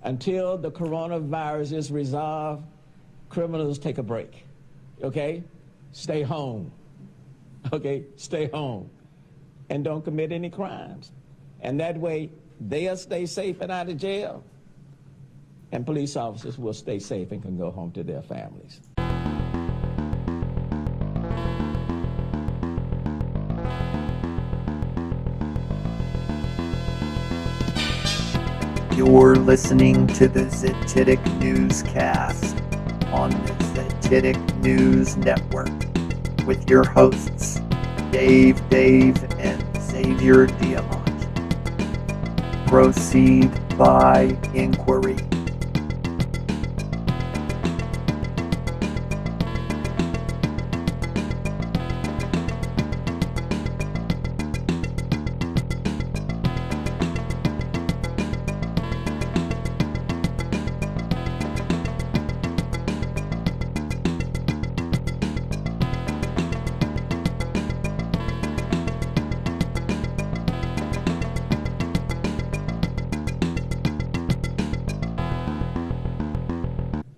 Until the coronavirus is resolved, criminals take a break, okay? Stay home, okay? Stay home and don't commit any crimes. And that way, they'll stay safe and out of jail, and police officers will stay safe and can go home to their families. You're listening to the Zetetic Newscast on the Zetetic.News Network with your hosts, Dave, and Xavier Diamant. Proceed by inquiry.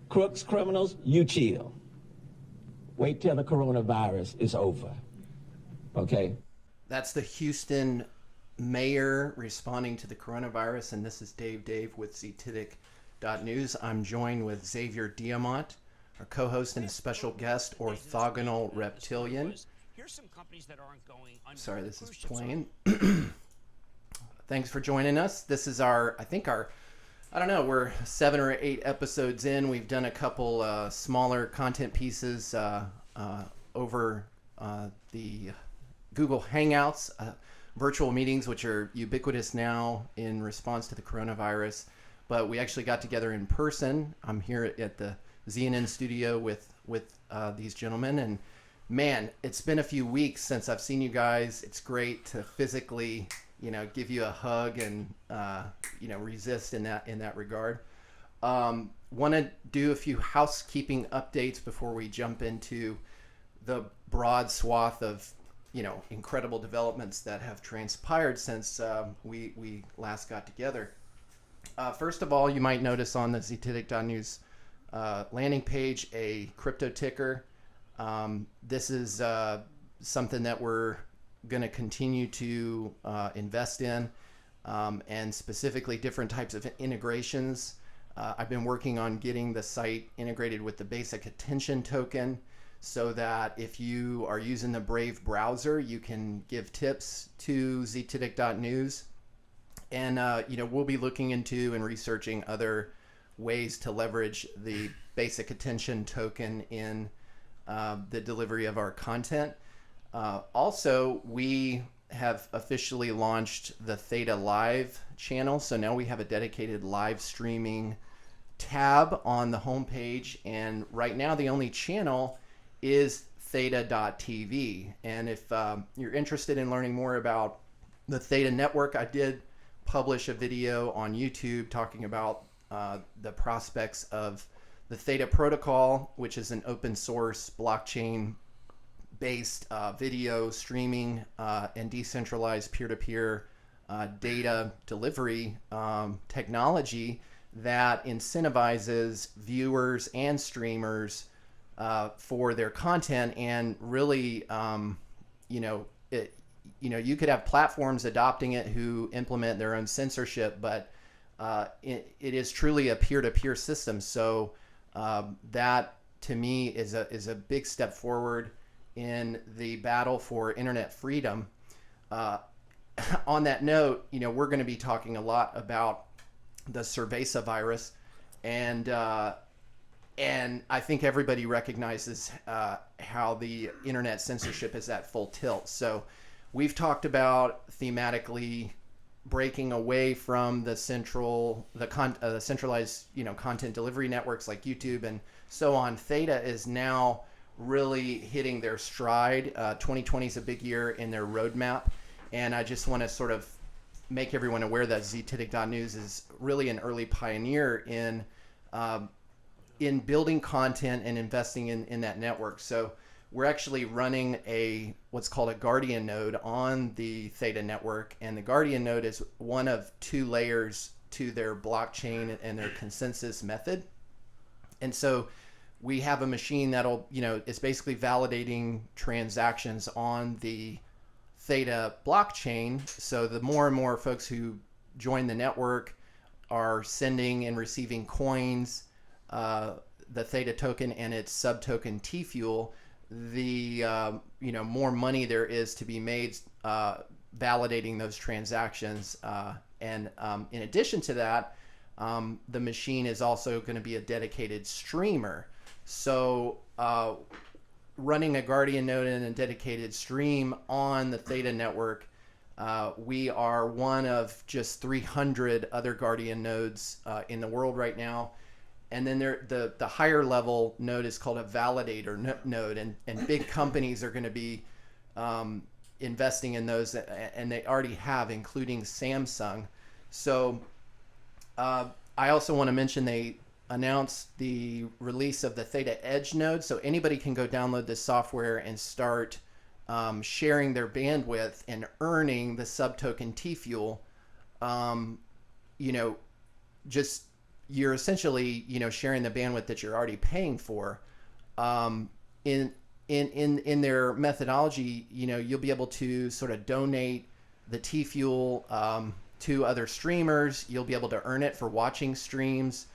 Crooks, criminals, you chill. Wait till the coronavirus is over, okay? That's the Houston mayor responding to the coronavirus, and this is Dave with Zetetic.News. I'm joined with Xavier Diamant, our co-host and a special guest, orthogonal reptilian. Sorry, this is playing. Thanks for joining us. This is I don't know, we're 7 or 8 episodes in. We've done a couple smaller content pieces over the Google Hangouts, virtual meetings, which are ubiquitous now in response to the coronavirus. But we actually got together in person. I'm here at the ZNN studio with these gentlemen. And man, it's been a few weeks since I've seen you guys. It's great to physically give you a hug and, resist in that regard. Want to do a few housekeeping updates before we jump into the broad swath of, incredible developments that have transpired since we last got together. First of all, you might notice on the Zetetic.News landing page a crypto ticker. This is something that we're going to continue to invest in, and specifically different types of integrations. I've been working on getting the site integrated with the basic attention token so that if you are using the Brave browser, you can give tips to Zetetic.News. And, we'll be looking into and researching other ways to leverage the basic attention token in the delivery of our content. Also, we have officially launched the Theta Live channel. So now we have a dedicated live streaming tab on the homepage. And right now the only channel is Theta.tv. And if you're interested in learning more about the Theta network, I did publish a video on YouTube talking about the prospects of the Theta protocol, which is an open source blockchain based video streaming and decentralized peer-to-peer data delivery technology that incentivizes viewers and streamers for their content. And really, you could have platforms adopting it who implement their own censorship, but it is truly a peer-to-peer system. So that to me is a big step forward in the battle for internet freedom. On that note, we're going to be talking a lot about the Cerveza virus, and I think everybody recognizes how the internet censorship is at full tilt. So we've talked about thematically breaking away from the centralized content delivery networks like YouTube and so on. Theta is now really hitting their stride. 2020 is a big year in their roadmap, and I just want to sort of make everyone aware that Zetetic.News is really an early pioneer in building content and investing in that network. So we're actually running what's called a Guardian node on the Theta network, and the Guardian node is one of 2 layers to their blockchain and their consensus method. And so we have a machine that'll, it's basically validating transactions on the Theta blockchain. So the more and more folks who join the network are sending and receiving coins, the Theta token and its subtoken T-Fuel, the more money there is to be made validating those transactions. And in addition to that, the machine is also going to be a dedicated streamer. So running a Guardian node and a dedicated stream on the Theta network, we are one of just 300 other Guardian nodes in the world right now. And then the higher level node is called a validator node, and big companies are going to be investing in those, and they already have, including Samsung. So I also want to mention they announced the release of the Theta Edge node, so anybody can go download this software and start sharing their bandwidth and earning the subtoken T-Fuel. You're essentially, sharing the bandwidth that you're already paying for. In their methodology, you'll be able to sort of donate the T-Fuel to other streamers. You'll be able to earn it for watching streams,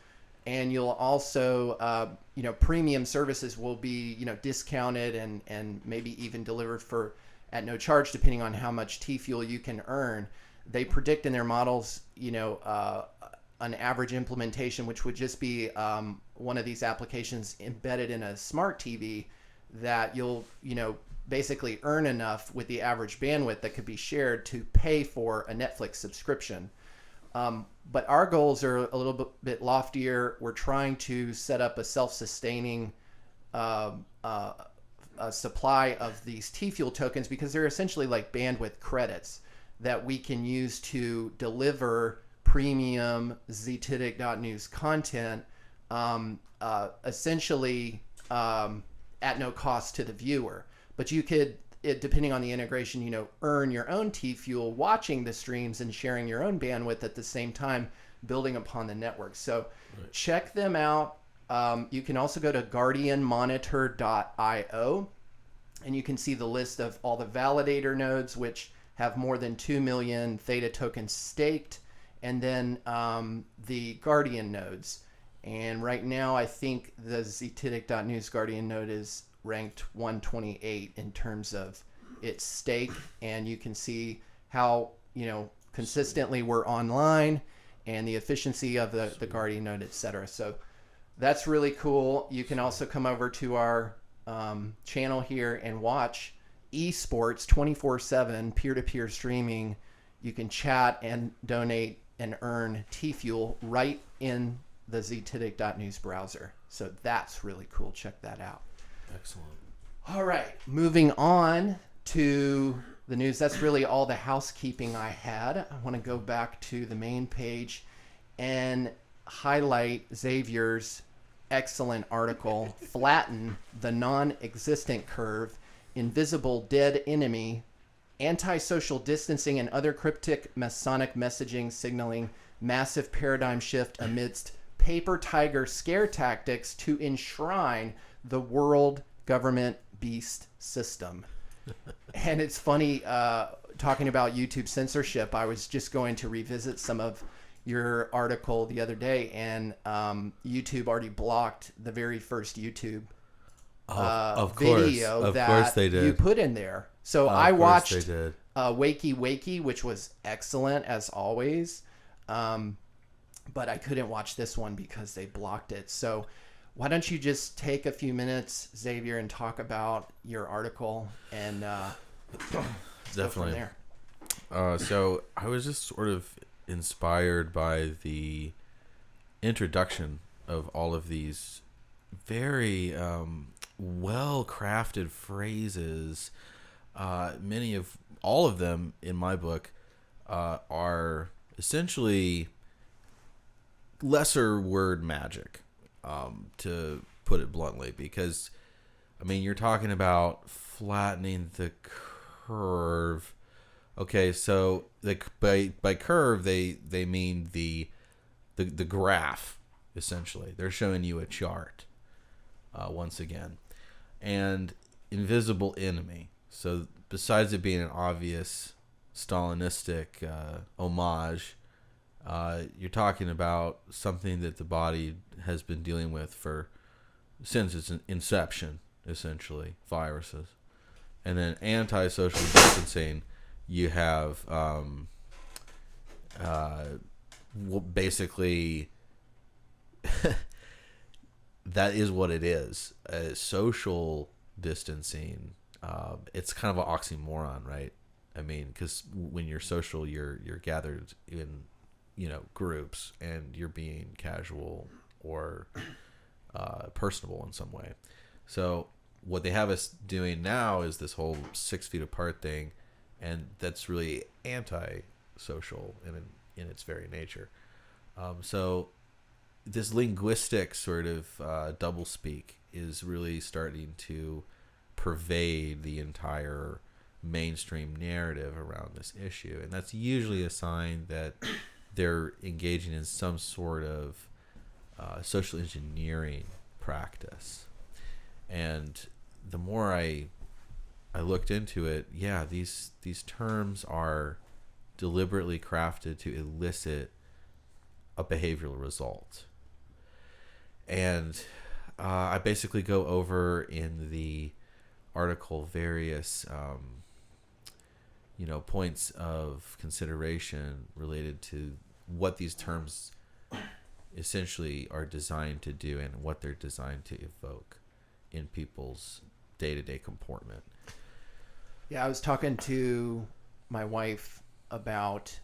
and you'll also, premium services will be, discounted and maybe even delivered at no charge, depending on how much T-Fuel you can earn. They predict in their models, an average implementation, which would just be one of these applications embedded in a smart TV, that you'll, basically earn enough with the average bandwidth that could be shared to pay for a Netflix subscription. But our goals are a little bit loftier. We're trying to set up a self-sustaining supply of these T-Fuel tokens, because they're essentially like bandwidth credits that we can use to deliver premium Zetetic.News content, essentially at no cost to the viewer. But you could, depending on the integration, earn your own T-Fuel watching the streams and sharing your own bandwidth at the same time, building upon the network. So check them out. You can also go to guardianmonitor.io, and you can see the list of all the validator nodes, which have more than 2 million Theta tokens staked, and then the Guardian nodes. And right now, I think the Zetetic.News Guardian node is ranked 128 in terms of its stake, and you can see how consistently we're online and the efficiency of the Guardian node, etc. So that's really cool. You can also come over to our channel here and watch esports 24/7 peer-to-peer streaming. You can chat and donate and earn T-Fuel right in the Zetetic.News browser. So that's really cool. Check that out. Excellent. All right, moving on to the news. That's really all the housekeeping I had. I want to go back to the main page and highlight Xavier's excellent article, Flatten the Non-Existent Curve, Invisible Dead Enemy, Antisocial Distancing and Other Cryptic Masonic Messaging Signaling Massive Paradigm Shift Amidst Paper Tiger Scare Tactics to Enshrine the World Government Beast System. And it's funny, talking about YouTube censorship, I was just going to revisit some of your article the other day, and YouTube already blocked the very first YouTube video that you put in there. So I watched Wakey Wakey, which was excellent as always, but I couldn't watch this one because they blocked it. So why don't you just take a few minutes, Xavier, and talk about your article and definitely there. So I was just sort of inspired by the introduction of all of these very well-crafted phrases. All of them in my book are essentially lesser word magic, to put it bluntly, because you're talking about flattening the curve. Okay, so by curve they mean the the graph, essentially. They're showing you a chart once again. And invisible enemy. So besides it being an obvious Stalinistic homage, you're talking about something that the body has been dealing with since its inception, essentially, viruses. And then anti-social distancing, you have basically that is what it is. Social distancing, it's kind of an oxymoron, right? I mean, because when you're social, you're gathered in, groups, and you're being casual or personable in some way. So what they have us doing now is this whole 6 feet apart thing, and that's really anti-social in its very nature. So this linguistic sort of doublespeak is really starting to pervade the entire mainstream narrative around this issue, and that's usually a sign that they're engaging in some sort of social engineering practice. And the more I looked into it, yeah, these terms are deliberately crafted to elicit a behavioral result. And I basically go over in the article various points of consideration related to what these terms essentially are designed to do and what they're designed to evoke in people's day-to-day comportment. Yeah, I was talking to my wife about,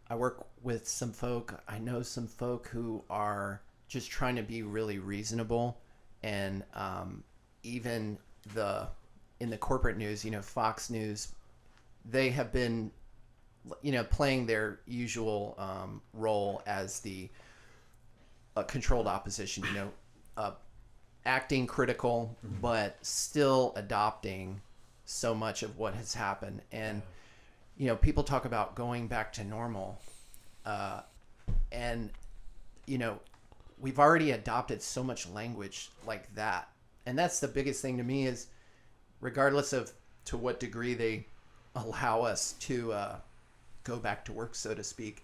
I work with some folk. I know some folk who are just trying to be really reasonable, and even in the corporate news, Fox News, they have been, playing their usual role as the controlled opposition, acting critical, but still adopting so much of what has happened. And, people talk about going back to normal. And, we've already adopted so much language like that. And that's the biggest thing to me is, regardless of to what degree they allow us to go back to work, so to speak,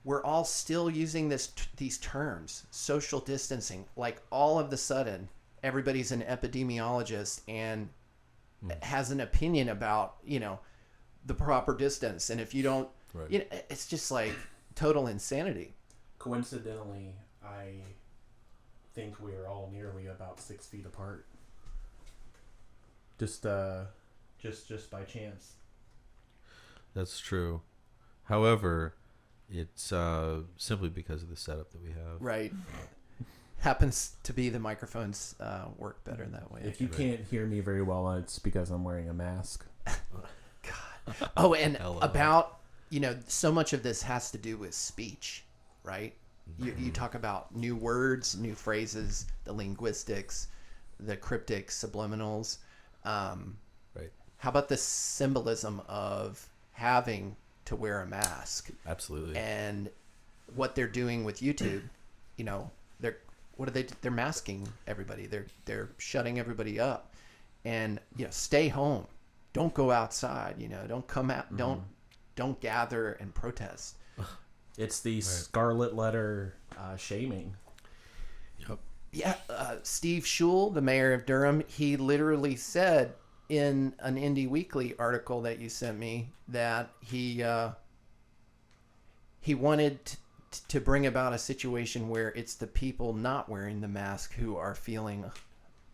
we're all still using these terms, social distancing. Like all of the sudden, everybody's an epidemiologist and has an opinion about, the proper distance. And if you don't, right. It's just like total insanity. Coincidentally, I think we are all nearly about 6 feet apart. Just by chance. That's true. However, it's simply because of the setup that we have. Right. Happens to be the microphones work better that way. If you can't hear me very well, it's because I'm wearing a mask. God. Oh, and about, so much of this has to do with speech, right? You talk about new words, new phrases, the linguistics, the cryptic subliminals. Right. How about the symbolism of having to wear a mask? Absolutely. And what they're doing with YouTube, they're masking everybody. They're shutting everybody up. And stay home. Don't go outside, don't come out, don't gather and protest. It's the scarlet letter shaming. Yep. Yeah, Steve Schul, the mayor of Durham, he literally said in an Indie Weekly article that you sent me that he wanted to bring about a situation where it's the people not wearing the mask who are feeling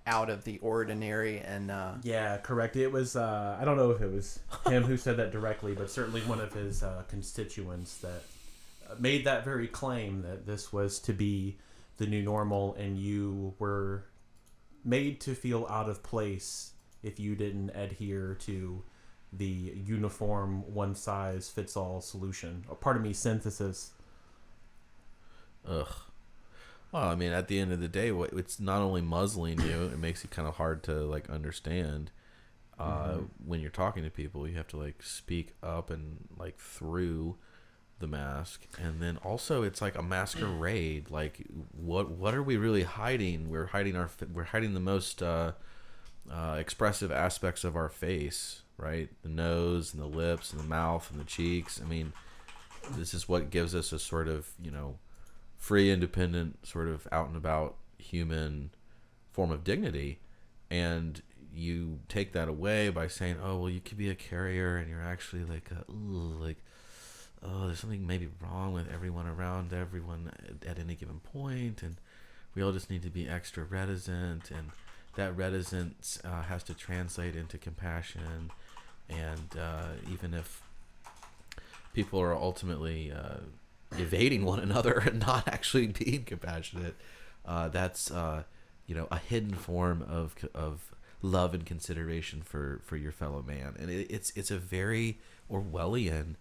out of the ordinary. And yeah, correct. It was I don't know if it was him who said that directly, but certainly one of his constituents that made that very claim that this was to be the new normal, and you were made to feel out of place if you didn't adhere to the uniform one-size-fits-all solution. Or pardon me, synthesis. Ugh. Well, I mean, at the end of the day, it's not only muzzling you, it makes it kind of hard to understand. When you're talking to people, you have to speak up and through the mask, and then also it's like a masquerade. Like, what are we really hiding? We're hiding the most expressive aspects of our face, right? The nose and the lips and the mouth and the cheeks. I mean, this is what gives us a sort of, free, independent, sort of out and about human form of dignity. And you take that away by saying, oh, well, you could be a carrier and you're actually there's something maybe wrong with everyone around everyone at any given point, and we all just need to be extra reticent, and that reticence has to translate into compassion. And even if people are ultimately evading one another and not actually being compassionate, that's a hidden form of love and consideration for your fellow man. And it's a very Orwellian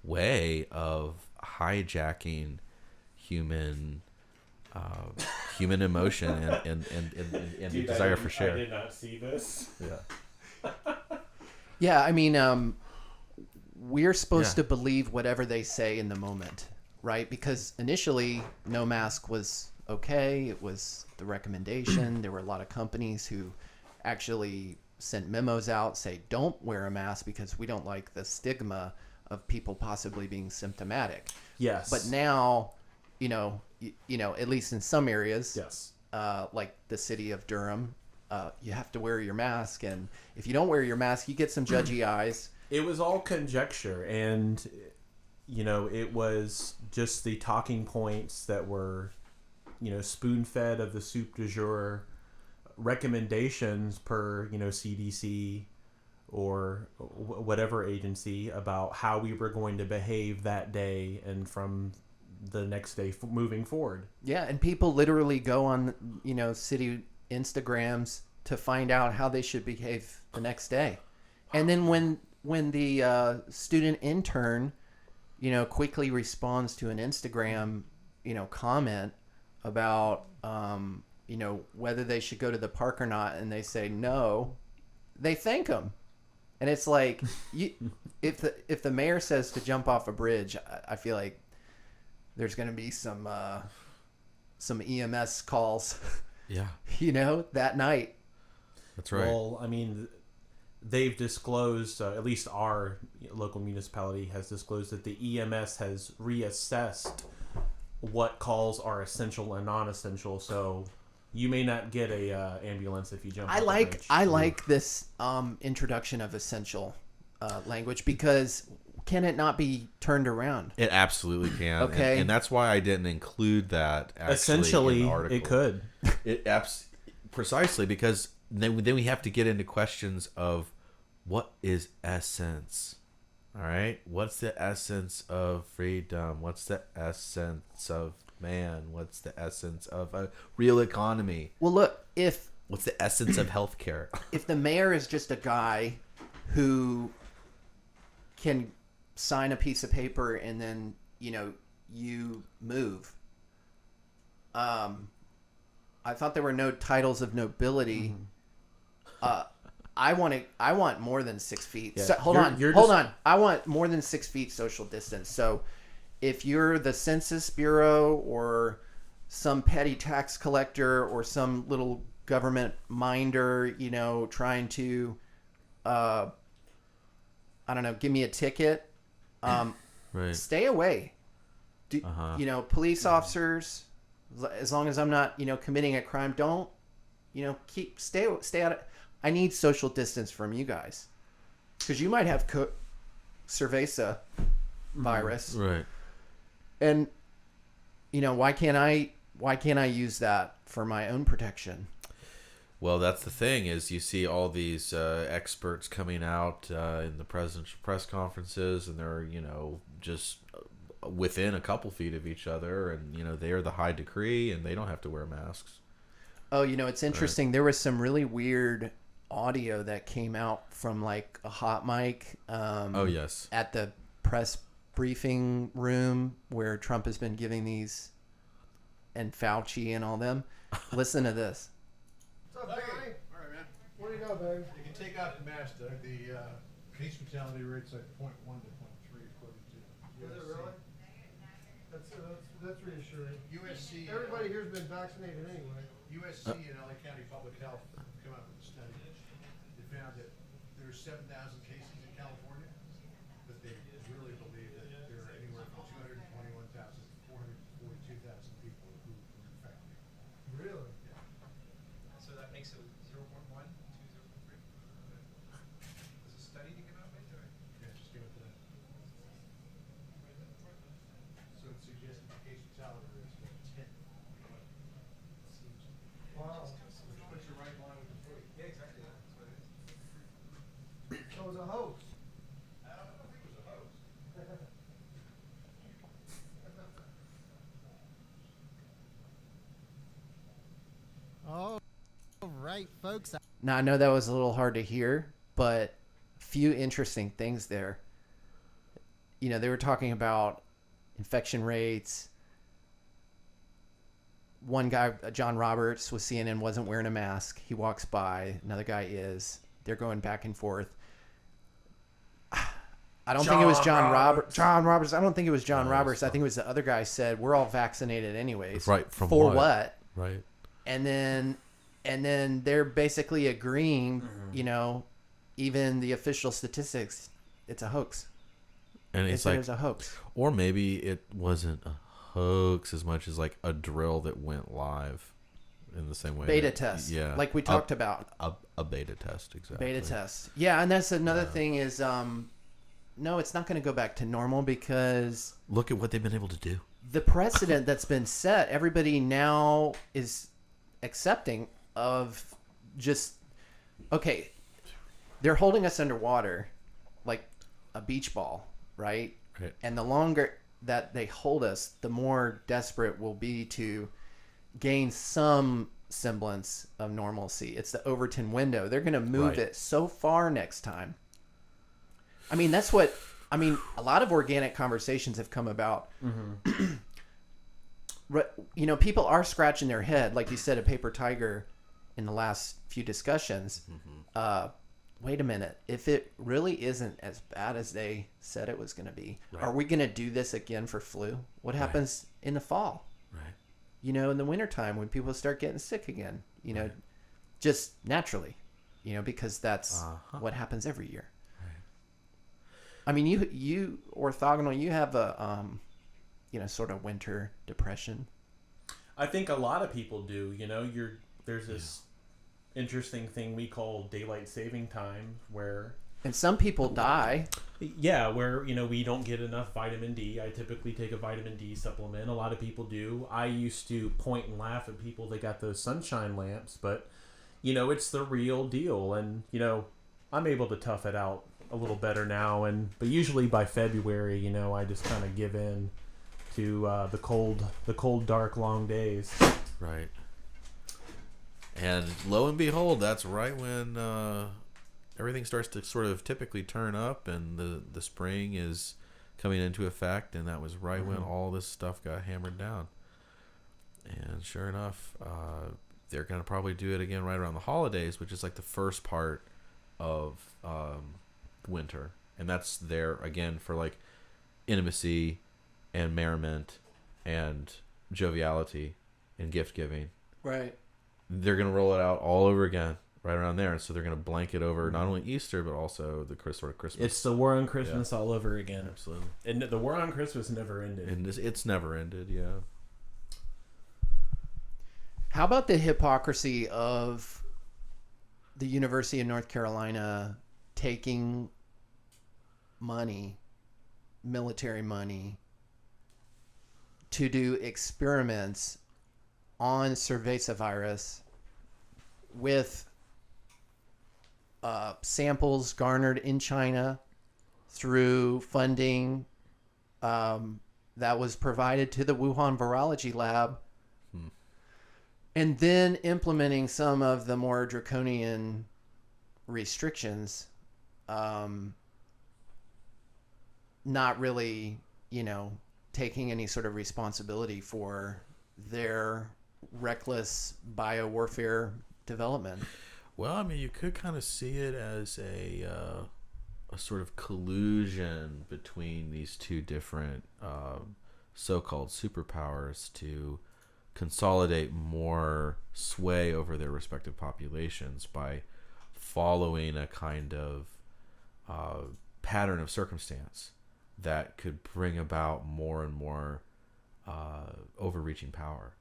way of hijacking human emotion and the desire for share. I did not see this. Yeah. Yeah, I mean, we're supposed to believe whatever they say in the moment, right? Because initially, no mask was okay. It was the recommendation. There were a lot of companies who actually sent memos out, say, don't wear a mask because we don't like the stigma of people possibly being symptomatic. Yes. But now, at least in some areas, yes, like the city of Durham, you have to wear your mask, and if you don't wear your mask, you get some judgy eyes. It was all conjecture, and it was just the talking points that were, spoon-fed of the soup du jour, recommendations per CDC or whatever agency about how we were going to behave that day and from the next day moving forward. Yeah, and people literally go on city Instagrams to find out how they should behave the next day. And then when the student intern quickly responds to an Instagram comment about whether they should go to the park or not, and they say no, they thank them. And it's like, if the mayor says to jump off a bridge, I feel like there's going to be some EMS calls. Yeah. That night. That's right. Well, I mean, they've disclosed, at least our local municipality has disclosed, that the EMS has reassessed what calls are essential and non-essential. So you may not get a ambulance if you jump off the bridge. I like this introduction of essential language, because can it not be turned around? It absolutely can. Okay. And that's why I didn't include that actually Essentially, in the article. it could. Precisely, because then we have to get into questions of what is essence. All right? What's the essence of freedom? What's the essence of man? What's the essence of a real economy? Well, look, what's the essence of healthcare? If the mayor is just a guy who can sign a piece of paper and then you move, I thought there were no titles of nobility. I want more than 6 feet. Yeah. So, hold on. I want more than 6 feet social distance. So if you're the Census Bureau or some petty tax collector or some little government minder, trying to, I don't know, give me a ticket, Right. stay away. Police officers, as long as I'm not, committing a crime, don't, stay out of. I need social distance from you guys, because you might have Cerveza virus, Right. and why can't I use that for my own protection? Well, that's the thing, is you see all these experts coming out in the presidential press conferences, and they're just within a couple feet of each other, and they're the high decree, and they don't have to wear masks. Oh, it's interesting. Right. There was some really weird audio that came out from like a hot mic. Oh yes. At the press briefing room where Trump has been giving these, and Fauci and all them. Listen to this. What's up, Barry? All right, man. What do you know, babe? You can take out the mask, Doug. The case fatality rate's like 0.1 to 0.3 according to USC. Is it really? That's reassuring. USC. Everybody here's been vaccinated anyway. USC and LA County Public Health come up with a study. They found that there are 7,000 cases in California, but they really believe that there are anywhere from 221,000 to 442,000 people who were infected. Really? Yeah. So that makes it 0.1 to 0.3. There's a study to come out with, or? Yeah, just give it to them. So it suggests that the case fatality rate is 10. Wow. Which puts you right in line with the flu. Yeah, exactly. That's what it is. So it was a hoax. I don't know if it was a hoax. All right, folks. Now, I know that was a little hard to hear, but few interesting things there. You know, they were talking about infection rates. One guy, John Roberts with CNN, wasn't wearing a mask. He walks by. Another guy is. They're going back and forth. I don't think it was John Roberts. John Roberts. I don't think it was John Roberts. I think it was the other guy said, we're all vaccinated anyways. Right. From For what? Right. And then they're basically agreeing, you know, even the official statistics, it's a hoax. And it's like, it was a hoax. Or maybe it wasn't a hoax as much as like a drill that went live in the same way. Beta test. Yeah. Like we talked about. A beta test, exactly. Beta test. Yeah, and that's another thing is, no, it's not going to go back to normal because... Look at what they've been able to do. The precedent that's been set, everybody now is accepting of just... Okay, they're holding us underwater like a beach ball, right? Right. And the longer that they hold us, the more desperate we'll be to gain some semblance of normalcy. It's the Overton window. They're going to move it so far next time. I mean, that's what... I mean, a lot of organic conversations have come about. Mm-hmm. You know, people are scratching their head, like you said, a paper tiger in the last few discussions. Mm-hmm. Wait a minute. If it really isn't as bad as they said it was going to be, are we going to do this again for flu? What happens in the fall? Right. You know, in the wintertime when people start getting sick again, you know, just naturally, you know, because that's what happens every year. I mean, you orthogonal, you have a, you know, sort of winter depression. I think a lot of people do. You know, there's this interesting thing we call daylight saving time, where and some people die. Yeah, where you know we don't get enough vitamin D. I typically take a vitamin D supplement. A lot of people do. I used to point and laugh at people that got those sunshine lamps, but you know it's the real deal, and you know I'm able to tough it out a little better now, but usually by February, you know, I just kind of give in to the cold, dark, long days. Right. And lo and behold, that's right when everything starts to sort of typically turn up, and the spring is coming into effect, and that was right when all this stuff got hammered down. And sure enough, they're going to probably do it again right around the holidays, which is like the first part of winter, and that's there again for like intimacy and merriment and joviality and gift giving. Right. They're gonna roll it out all over again right around there, and so they're gonna blanket over not only Easter but also the sort of Christmas. It's the war on Christmas all over again. Absolutely. And the war on Christmas never ended. And it's never ended. Yeah. How about the hypocrisy of the University of North Carolina taking money, military money, to do experiments on Cerveza virus with samples garnered in China through funding that was provided to the Wuhan Virology Lab, and then implementing some of the more draconian restrictions, not really, you know, taking any sort of responsibility for their reckless biowarfare development. Well, I mean, you could kind of see it as a sort of collusion between these two different so-called superpowers to consolidate more sway over their respective populations by following a kind of pattern of circumstance that could bring about more and more overreaching power.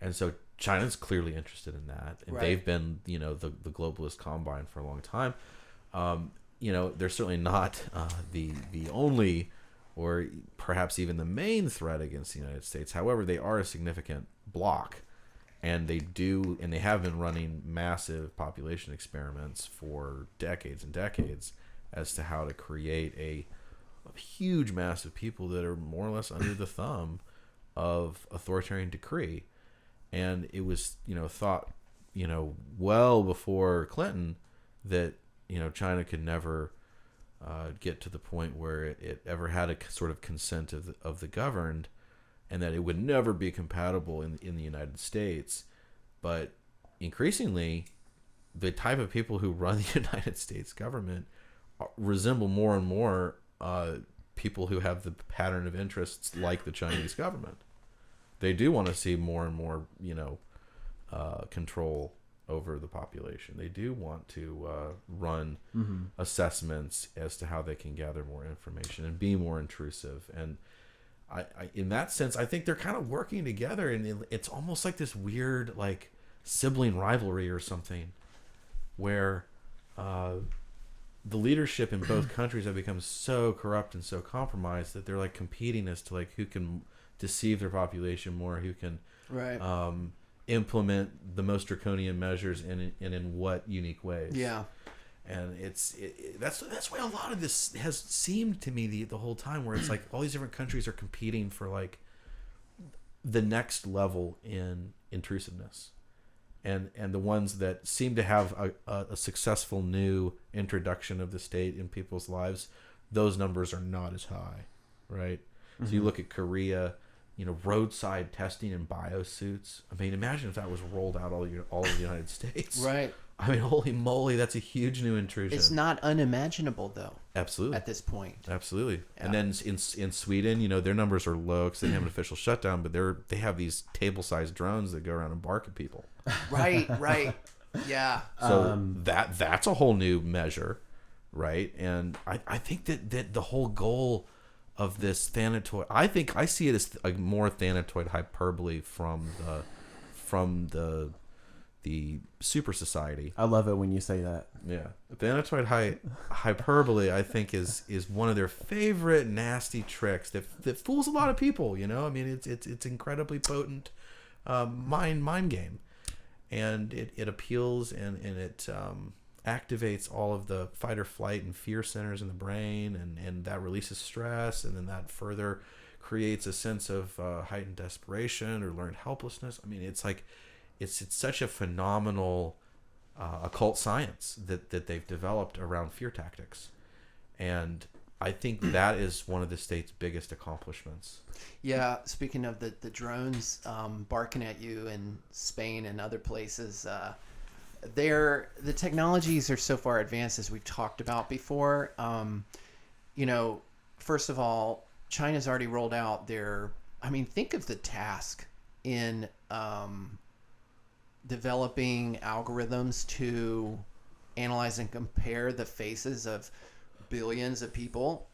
And so China's clearly interested in that, and they've been, the globalist combine for a long time. They're certainly not the only, or perhaps even the main threat against the United States. However, they are a significant bloc, and they have been running massive population experiments for decades and decades as to how to create a huge mass of people that are more or less under the thumb of authoritarian decree. And it was, thought, well before Clinton that, China could never get to the point where it ever had a sort of consent of the governed, and that it would never be compatible in the United States. But increasingly, the type of people who run the United States government resemble more and more people who have the pattern of interests like the Chinese government. They do want to see more and more, control over the population. They do want to run assessments as to how they can gather more information and be more intrusive. And I in that sense, I think they're kind of working together, and it's almost like this weird, like, sibling rivalry or something, where the leadership in both countries have become so corrupt and so compromised that they're like competing as to like who can deceive their population more, who can implement the most draconian measures and in what unique ways. Yeah. And that's why a lot of this has seemed to me the whole time, where it's like all these different countries are competing for like the next level in intrusiveness. And the ones that seem to have a successful new introduction of the state in people's lives, those numbers are not as high, right? So you look at Korea, roadside testing in biosuits. I mean, imagine if that was rolled out all of the United States. Right. I mean, holy moly, that's a huge new intrusion. It's not unimaginable, though. Absolutely. At this point. Absolutely. Yeah. And then in Sweden, their numbers are low because they have an official shutdown, but they have these table-sized drones that go around and bark at people. Right. Yeah. So that's a whole new measure, right? And I think that the whole goal of this Thanatoid, I see it as a more Thanatoid hyperbole from the super society. I love it when you say that. Yeah. Thanatoid hyperbole, I think, is one of their favorite nasty tricks that fools a lot of people, I mean, it's incredibly potent mind game. And it appeals and it activates all of the fight or flight and fear centers in the brain, and that releases stress, and then that further creates a sense of heightened desperation or learned helplessness. I mean, it's like it's such a phenomenal occult science that they've developed around fear tactics, and I think that is one of the state's biggest accomplishments. Yeah, speaking of the drones barking at you in Spain and other places, the technologies are so far advanced, as we've talked about before. First of all, China's already rolled out think of the task in developing algorithms to analyze and compare the faces of billions of people,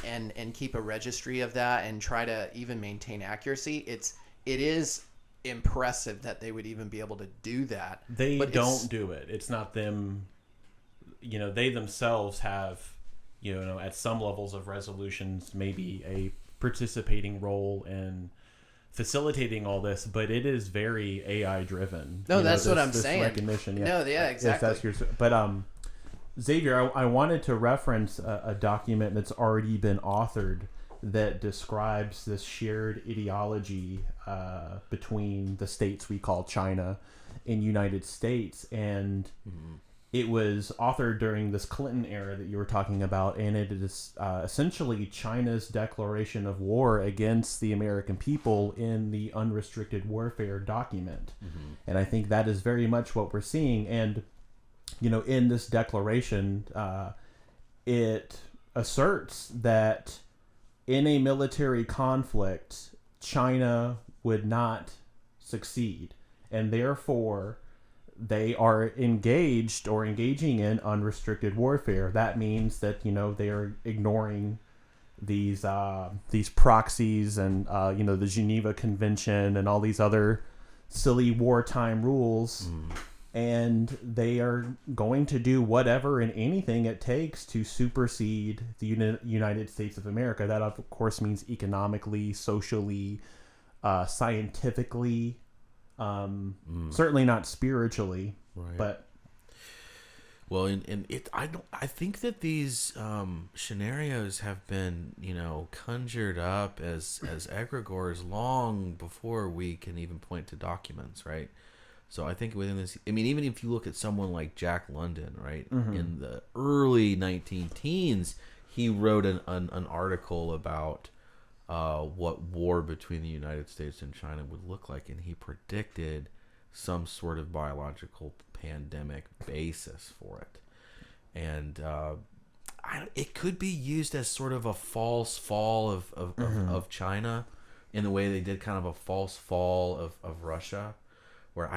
and keep a registry of that and try to even maintain accuracy. It is impressive that they would even be able to do that. They don't do it. It's not them. They themselves have, at some levels of resolutions, maybe a participating role in facilitating all this, but it is very AI driven. No, that's what I'm saying. Recognition. Yeah. No, yeah, exactly. If that's but Xavier, I wanted to reference a document that's already been authored that describes this shared ideology between the states we call China and United States. And it was authored during this Clinton era that you were talking about. And it is essentially China's declaration of war against the American people in the unrestricted warfare document. And I think that is very much what we're seeing. And in this declaration, it asserts that in a military conflict, China would not succeed, and therefore they are engaged or engaging in unrestricted warfare. That means that they are ignoring these proxies and the Geneva Convention and all these other silly wartime rules. And they are going to do whatever and anything it takes to supersede the United States of America. That, of course, means economically, socially, scientifically, certainly not spiritually. Right. But I think that these scenarios have been conjured up as egregores long before we can even point to documents, right? So I think within this, even if you look at someone like Jack London, right, in the early 19-teens, he wrote an article about what war between the United States and China would look like, and he predicted some sort of biological pandemic basis for it. And it could be used as sort of a false fall of China, in the way they did kind of a false fall of Russia. Where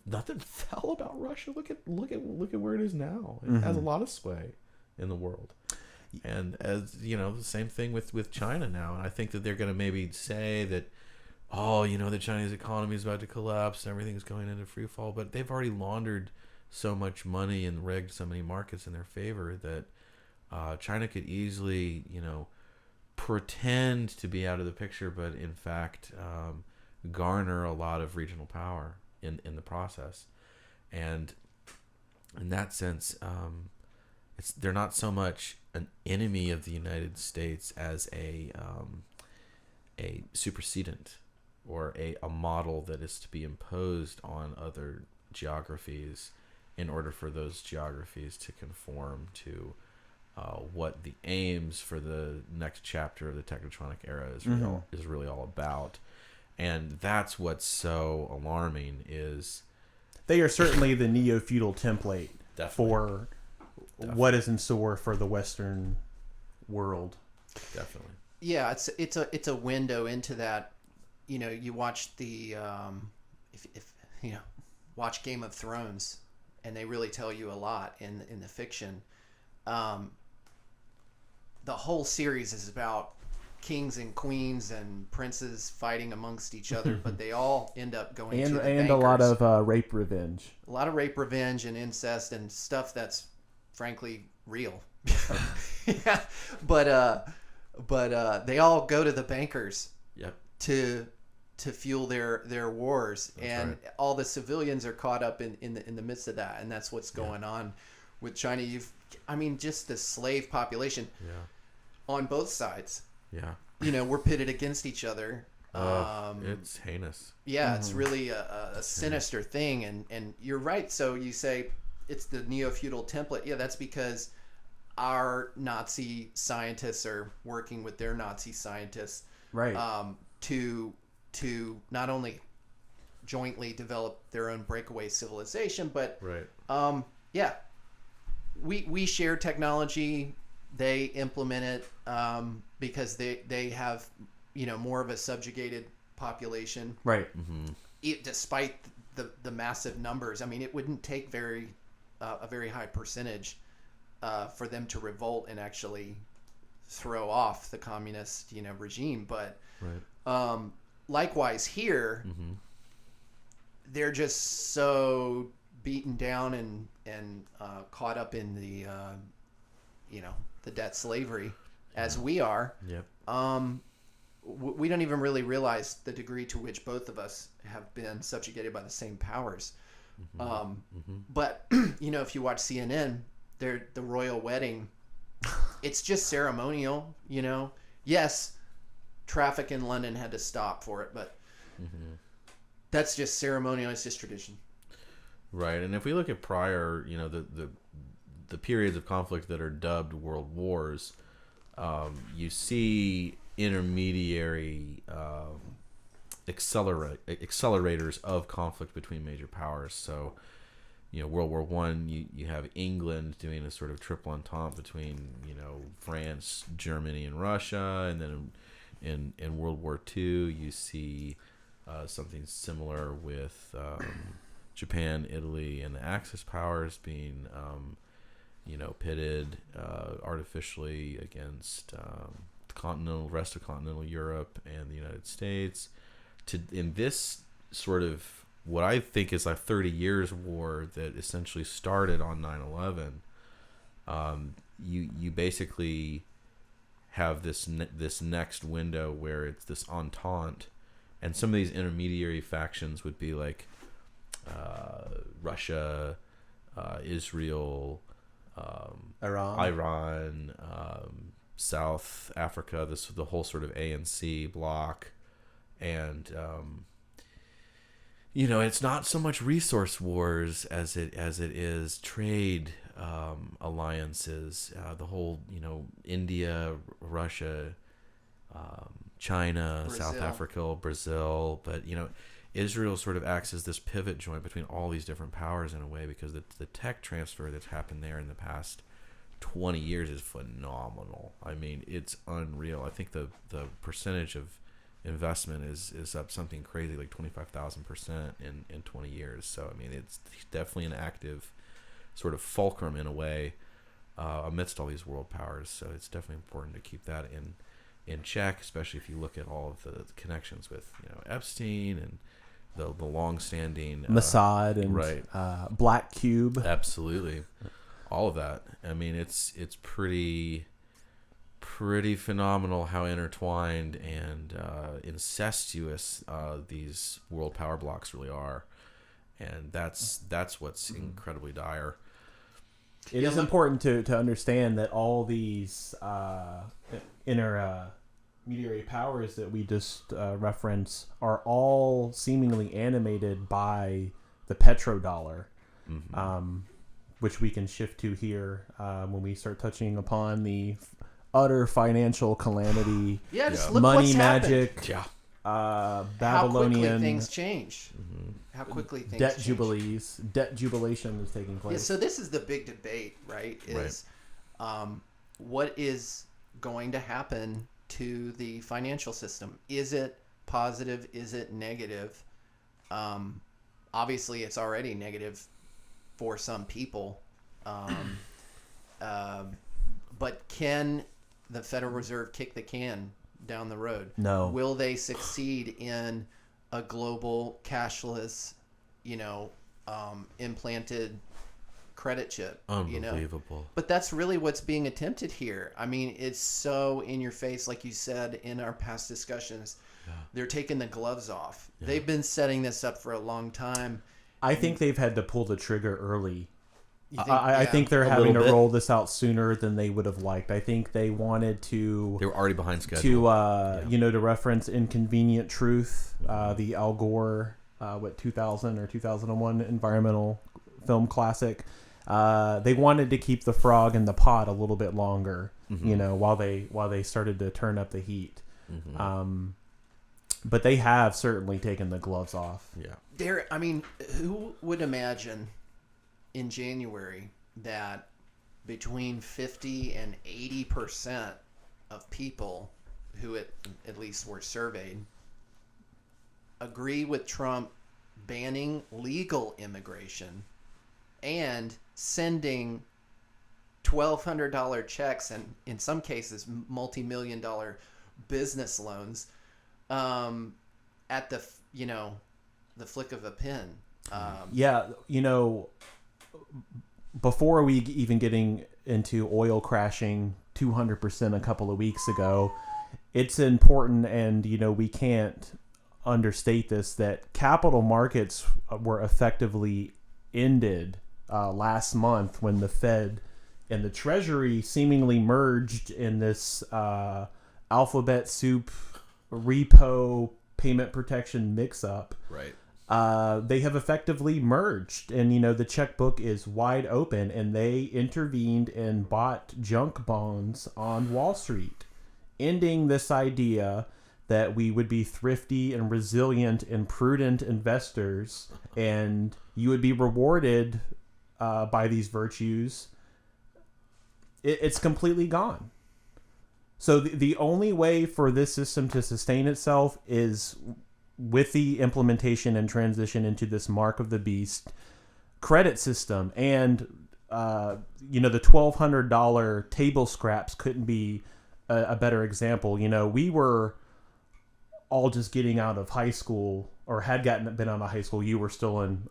nothing fell about Russia. Look at where it is now. It has a lot of sway in the world, and as the same thing with China now. And I think that they're going to maybe say that, the Chinese economy is about to collapse and everything's going into free fall. But they've already laundered so much money and rigged so many markets in their favor that China could easily pretend to be out of the picture, but in fact garner a lot of regional power in the process. And in that sense, they're not so much an enemy of the United States as a supersedent, or a model that is to be imposed on other geographies in order for those geographies to conform to what the aims for the next chapter of the technotronic era is really all about. And that's what's so alarming is they are certainly the neo-feudal template for what is in store for the Western world. Definitely. Yeah, it's a window into that. You watch the if watch Game of Thrones, and they really tell you a lot in the fiction. The whole series is about kings and queens and princes fighting amongst each other, but they all end up going to the bankers. A lot of rape revenge. A lot of rape revenge and incest and stuff that's frankly real. Yeah, but they all go to the bankers. Yep. To fuel their wars. That's and right. All the civilians are caught up in the midst of that, and that's what's going on with China. Just the slave population on both sides. Yeah. We're pitted against each other. It's heinous. Yeah, it's really a sinister thing, and you're right. So you say it's the neo-feudal template. Yeah, that's because our Nazi scientists are working with their Nazi scientists, right? To not only jointly develop their own breakaway civilization, but right. We share technology. They implement it because they have more of a subjugated population, right? Despite the massive numbers, it wouldn't take a very high percentage for them to revolt and actually throw off the communist regime. But right. Likewise here, they're just so beaten down and caught up in the the debt slavery as we are. Yep. We don't even really realize the degree to which both of us have been subjugated by the same powers. But if you watch CNN, the royal wedding, it's just ceremonial. Yes, traffic in London had to stop for it, but that's just ceremonial. It's just tradition. Right. And if we look at prior, the periods of conflict that are dubbed world wars, you see intermediary accelerators of conflict between major powers. So World War One, you have England doing a sort of triple entente between France, Germany, and Russia, and then in World War Two you see something similar with Japan, Italy, and the Axis powers being pitted artificially against the rest of continental Europe and the United States. In this sort of what I think is a 30 years war that essentially started on 9/11, you basically have this next window where it's this entente, and some of these intermediary factions would be like Russia, Israel, Iran, South Africa, the whole sort of ANC bloc, and it's not so much resource wars as it is trade alliances. The whole India, Russia, China, Brazil. South Africa, Brazil, but Israel sort of acts as this pivot joint between all these different powers in a way, because the tech transfer that's happened there in the past 20 years is phenomenal. I mean, it's unreal. I think the percentage of investment is up something crazy, like 25,000% in 20 years. So I mean, it's definitely an active sort of fulcrum in a way amidst all these world powers. So it's definitely important to keep that in check, especially if you look at all of the connections with Epstein and the long-standing Mossad and right. Black Cube. Absolutely, all of that. I mean, it's pretty phenomenal how intertwined and incestuous these world power blocks really are, and that's what's incredibly dire. It is important to understand that all these intermediary powers that we just reference are all seemingly animated by the petrodollar, which we can shift to here when we start touching upon the utter financial calamity, Just look money what's magic, Babylonian. Babylonian, How quickly things change. How quickly things debt change. jubilees, debt jubilation is taking place. Yeah, so this is the big debate, right? Is what is going to happen to the financial system? Is it positive? Is it negative? Obviously, it's already negative for some people. But can the Federal Reserve kick the can down the road? No. Will they succeed in a global cashless, implanted credit chip? Unbelievable. But that's really what's being attempted here. I mean, it's so in your face, like you said in our past discussions. Yeah. They're taking the gloves off. Yeah. They've been setting this up for a long time. I think they've had to pull the trigger early. I think they're having to roll this out sooner than they would have liked. I think they wanted to. They were already behind schedule. To reference Inconvenient Truth, the Al Gore, 2000 or 2001 environmental film classic. They wanted to keep the frog in the pot a little bit longer, while they started to turn up the heat. But they have certainly taken the gloves off. Yeah. Who would imagine in January that between 50 and 80% of people who at least were surveyed agree with Trump banning legal immigration and sending $1,200 checks and in some cases multi-million-dollar business loans at the flick of a pen. Before we even getting into oil crashing 200% a couple of weeks ago, it's important, and we can't understate this, that capital markets were effectively ended last month when the Fed and the Treasury seemingly merged in this alphabet soup repo payment protection mix-up. Right. They have effectively merged, and the checkbook is wide open, and they intervened and bought junk bonds on Wall Street, ending this idea that we would be thrifty and resilient and prudent investors, and you would be rewarded by these virtues, it's completely gone. So the only way for this system to sustain itself is with the implementation and transition into this mark of the beast credit system. And the $1,200 table scraps couldn't be a better example. We were all just getting out of high school, or had been out of high school. You were still in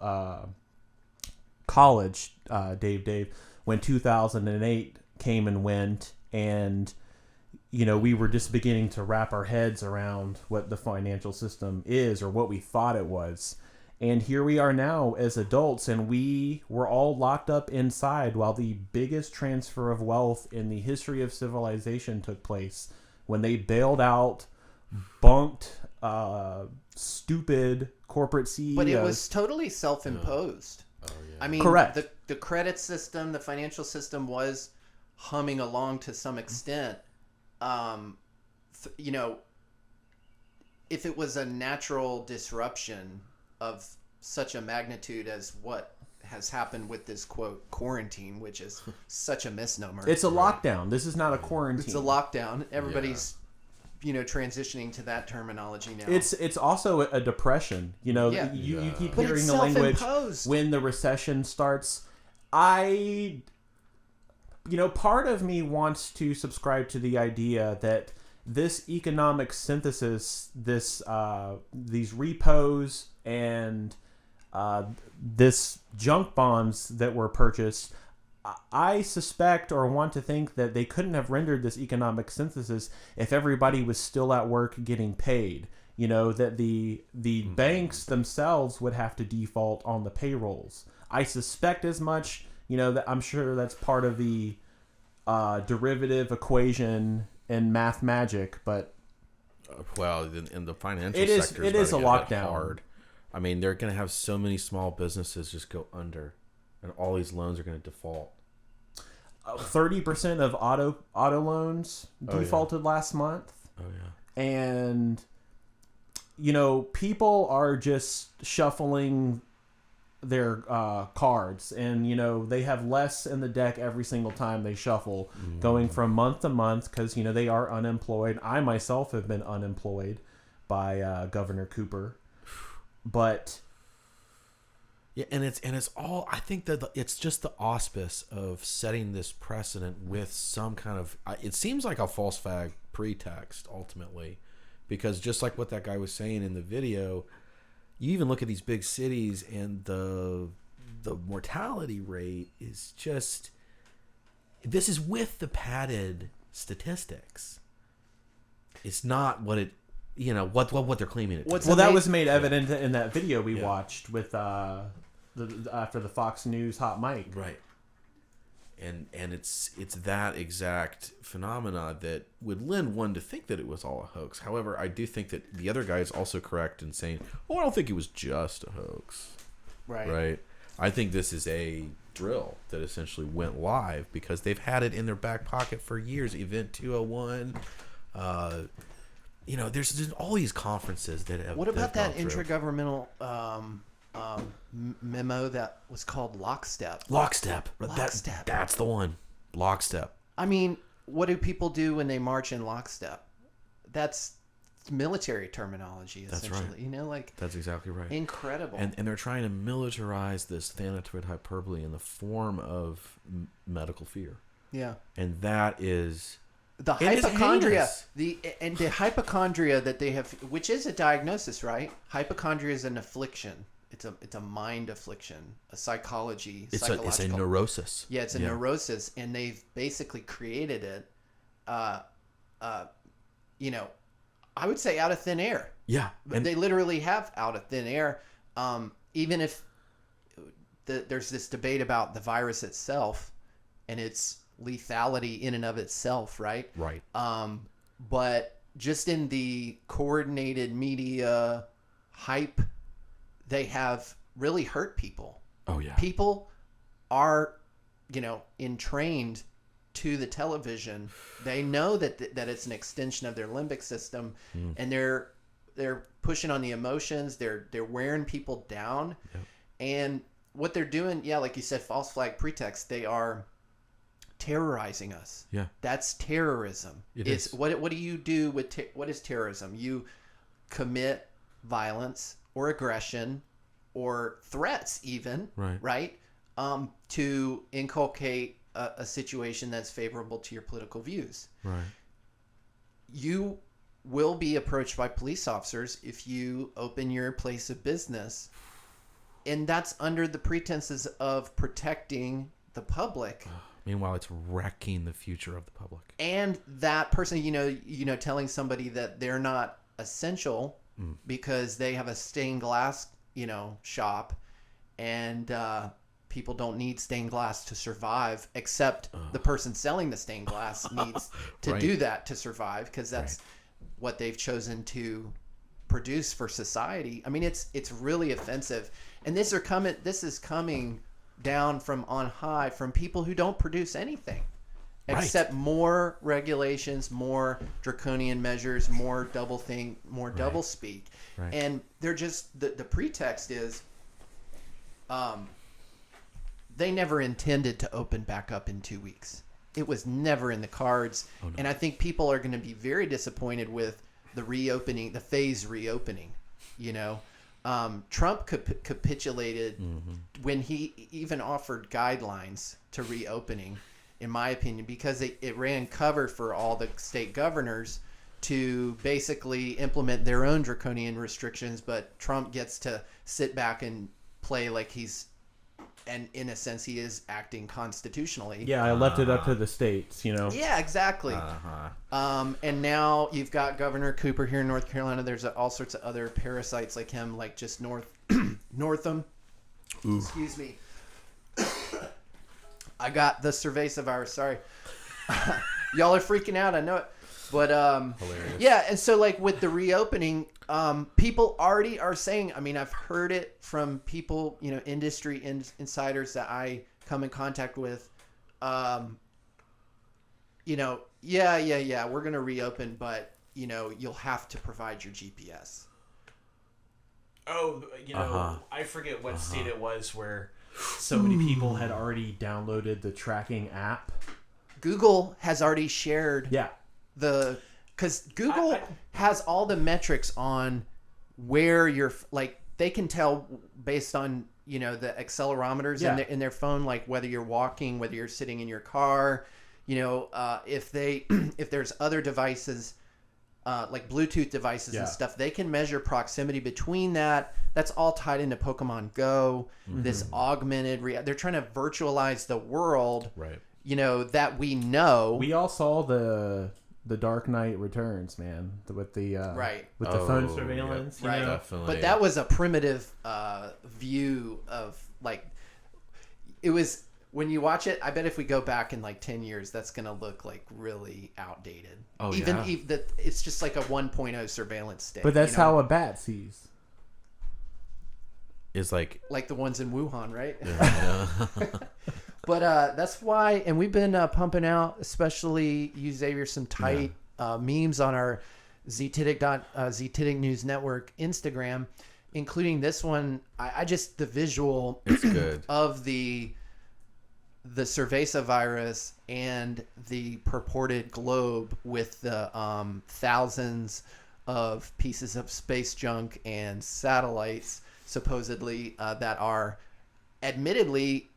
college, Dave, when 2008 came and went, and we were just beginning to wrap our heads around what the financial system is, or what we thought it was. And here we are now as adults, and we were all locked up inside while the biggest transfer of wealth in the history of civilization took place, when they bailed out bunked, stupid corporate CEOs. But it was totally self-imposed. Oh, yeah. I mean, correct. The credit system, the financial system was humming along to some extent. If it was a natural disruption of such a magnitude as what has happened with this quote quarantine, which is such a misnomer. It's a lockdown. This is not a quarantine. It's a lockdown. Everybody's transitioning to that terminology now. It's also a depression. You keep But hearing it's the language self-imposed. when the recession starts. Part of me wants to subscribe to the idea that this economic synthesis, these repos and this junk bonds that were purchased, I suspect or want to think that they couldn't have rendered this economic synthesis if everybody was still at work getting paid. That the banks themselves would have to default on the payrolls. I suspect as much. That I'm sure that's part of the derivative equation and math magic, but in the financial sector, it is a lockdown. Hard. I mean, they're going to have so many small businesses just go under, and all these loans are going to default. 30% of auto loans defaulted last month. Oh yeah, and people are just shuffling their cards, and they have less in the deck every single time they shuffle, going from month to month, because they are unemployed. I myself have been unemployed by Governor Cooper, but yeah, and it's all, I think that it's just the auspice of setting this precedent with some kind of, it seems like a false flag pretext ultimately, because just like what that guy was saying in the video, you even look at these big cities, and the mortality rate is just, this is with the padded statistics. It's not what it, what they're claiming it. That was made evident in that video we watched with after the Fox News hot mic. Right. And it's that exact phenomena that would lend one to think that it was all a hoax. However, I do think that the other guy is also correct in saying, I don't think it was just a hoax. Right. I think this is a drill that essentially went live because they've had it in their back pocket for years. Event 201. There's all these conferences that have. What about that intergovernmental memo that was called Lockstep? Lockstep. Lockstep. That's the one. Lockstep. I mean, what do people do when they march in lockstep? That's military terminology, essentially. That's right. That's exactly right. Incredible. And they're trying to militarize this thanatoid hyperbole in the form of medical fear. Yeah. And that is the hypochondria. The hypochondria that they have, which is a diagnosis, right? Hypochondria is an affliction. It's a mind affliction, a psychology. It's a neurosis. Yeah, it's a neurosis, and they've basically created it. I would say out of thin air. Yeah, but they literally have out of thin air. Even if there's this debate about the virus itself and its lethality in and of itself, right? Right. But just in the coordinated media hype, they have really hurt people. Oh yeah. People are, entrained to the television. They know that it's an extension of their limbic system, and they're pushing on the emotions. They're wearing people down, and what they're doing, yeah, like you said, false flag pretext, they are terrorizing us. Yeah. That's terrorism. It is. What do you do with what is terrorism? You commit violence or aggression or threats even, right? To inculcate a situation that's favorable to your political views. Right. You will be approached by police officers if you open your place of business, and that's under the pretenses of protecting the public. Meanwhile, it's wrecking the future of the public. And that person, telling somebody that they're not essential because they have a stained glass, shop, and people don't need stained glass to survive, except the person selling the stained glass needs to do that to survive, because that's what they've chosen to produce for society. I mean, it's really offensive, and this is coming down from on high from people who don't produce anything except more regulations, more draconian measures, more double speak. And they're just the pretext is they never intended to open back up in 2 weeks. It was never in the cards. And I think people are going to be very disappointed with the reopening, the phase reopening. Trump capitulated when he even offered guidelines to reopening, in my opinion, because it ran cover for all the state governors to basically implement their own draconian restrictions, but Trump gets to sit back and play like and in a sense he is acting constitutionally. Yeah, I left it up to the states, Yeah, exactly. And now you've got Governor Cooper here in North Carolina. There's all sorts of other parasites like him, like just Northam. Ooh. Excuse me. I got the Cerveza virus. Sorry. Y'all are freaking out. I know it. But hilarious. Yeah, and so like with the reopening, people already are saying, I mean, I've heard it from people, industry insiders that I come in contact with, yeah, we're going to reopen, but, you'll have to provide your GPS. Oh, I forget what state it was where so many people had already downloaded the tracking app. Google has already shared because Google has all the metrics on where you're, like, they can tell based on, the accelerometers in their phone, like whether you're walking, whether you're sitting in your car, if there's other devices, like Bluetooth devices and stuff, they can measure proximity between that. That's all tied into Pokemon Go, this augmented they're trying to virtualize the world, that we know. We all saw the Dark Knight Returns, man, with the with the phone surveillance, Definitely. But that was a primitive view of, like, it was, when you watch it, I bet if we go back in like 10 years, that's gonna look like really outdated. Even it's just like a 1.0 surveillance state. But that's how a bat sees. Is like the ones in Wuhan, right? Yeah. But that's why, and we've been pumping out, especially you, Xavier, some tight memes on our Zetetic.News network Instagram, including this one. I just, the visual of the Cerveza virus and the purported globe with the thousands of pieces of space junk and satellites supposedly that are admittedly,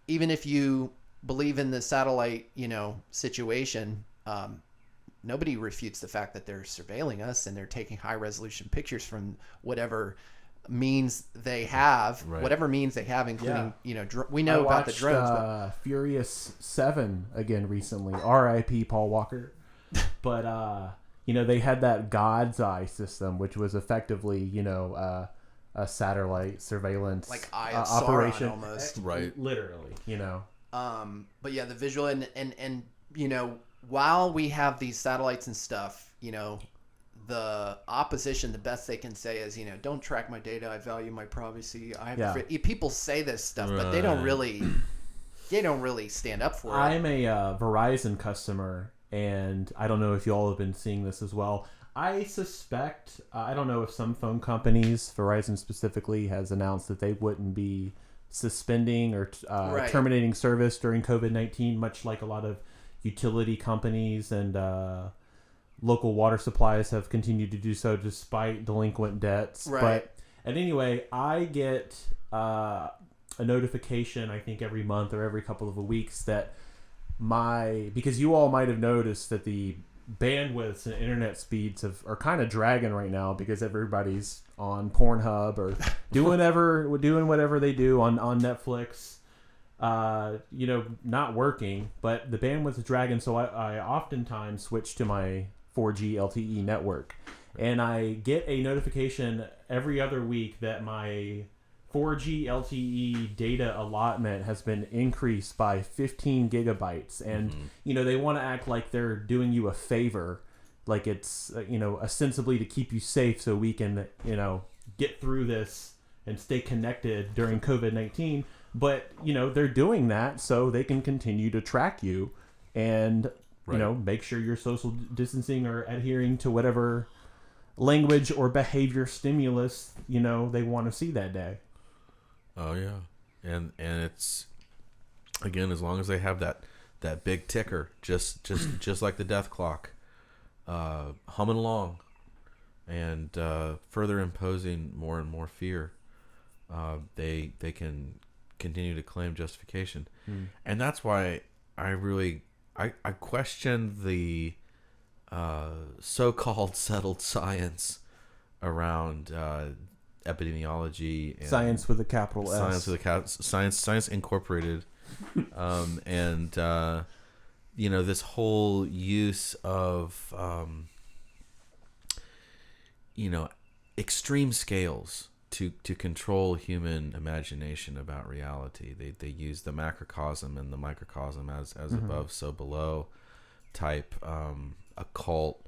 even if you believe in the satellite, situation, nobody refutes the fact that they're surveilling us and they're taking high resolution pictures from whatever means they have, including, we know about the drones. But Furious 7 again recently, R.I.P. Paul Walker. But, they had that God's Eye system, which was effectively, a satellite surveillance like Eye of operation, Sauron almost, right? Literally, But yeah, the visual and while we have these satellites and stuff, the opposition, the best they can say is, don't track my data. I value my privacy. People say this stuff, but they don't really stand up for it. I'm a Verizon customer, and I don't know if you all have been seeing this as well. I suspect, I don't know if some phone companies, Verizon specifically, has announced that they wouldn't be suspending or terminating service during COVID-19, much like a lot of utility companies and local water supplies have continued to do so despite delinquent debts. Right. But anyway, I get a notification, I think every month or every couple of weeks, that because you all might have noticed that the bandwidths and internet speeds are kind of dragging right now because everybody's on Pornhub or doing whatever they do on Netflix, not working, but the bandwidth is dragging. So I oftentimes switch to my 4G LTE network, and I get a notification every other week that my 4G LTE data allotment has been increased by 15 gigabytes. And, they want to act like they're doing you a favor, like it's, ostensibly to keep you safe so we can, get through this and stay connected during COVID-19. But, they're doing that so they can continue to track you and, make sure you're social distancing or adhering to whatever language or behavior stimulus, they want to see that day. Oh yeah, and it's, again, as long as they have that big ticker, just like the death clock, humming along, and further imposing more and more fear, they can continue to claim justification, and that's why I question the so-called settled science around epidemiology and science with a capital S. Science Incorporated, and this whole use of extreme scales to control human imagination about reality. They use the macrocosm and the microcosm as above, so below type occult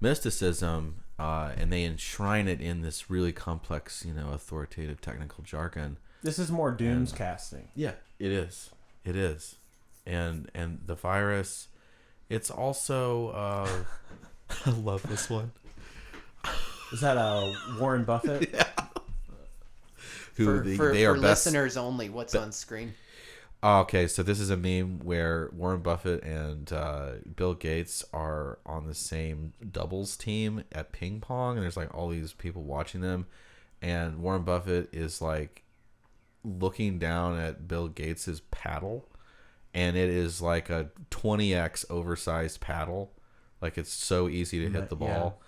mysticism. And they enshrine it in this really complex, authoritative technical jargon. This is more dooms casting. Yeah, it is. It is. And the virus, it's also, I love this one. Is that Warren Buffett? Yeah. For best listeners only, what's on screen? Okay, so this is a meme where Warren Buffett and Bill Gates are on the same doubles team at ping pong, and there's like all these people watching them, and Warren Buffett is like looking down at Bill Gates's paddle, and it is like a 20x oversized paddle, like it's so easy to hit the ball,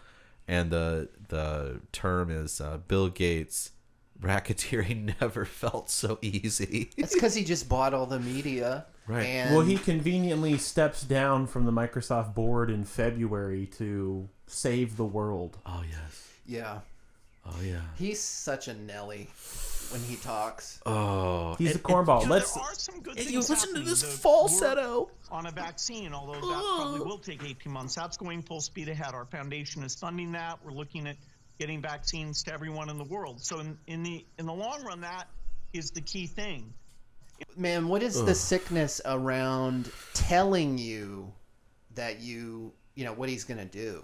and the term is Bill Gates. Racketeering never felt so easy. That's because he just bought all the media. Right. And well, he conveniently steps down from the Microsoft board in February to save the world. Oh, yes. Yeah. Oh, yeah. He's such a Nelly when he talks. Oh. He's a cornball. There are some good things listen to this happening. falsetto. On a vaccine, although that probably will take 18 months. That's going full speed ahead. Our foundation is funding that. We're looking at getting vaccines to everyone in the world. So in the long run, that is the key thing. Man, what is the sickness around telling you that what he's going to do?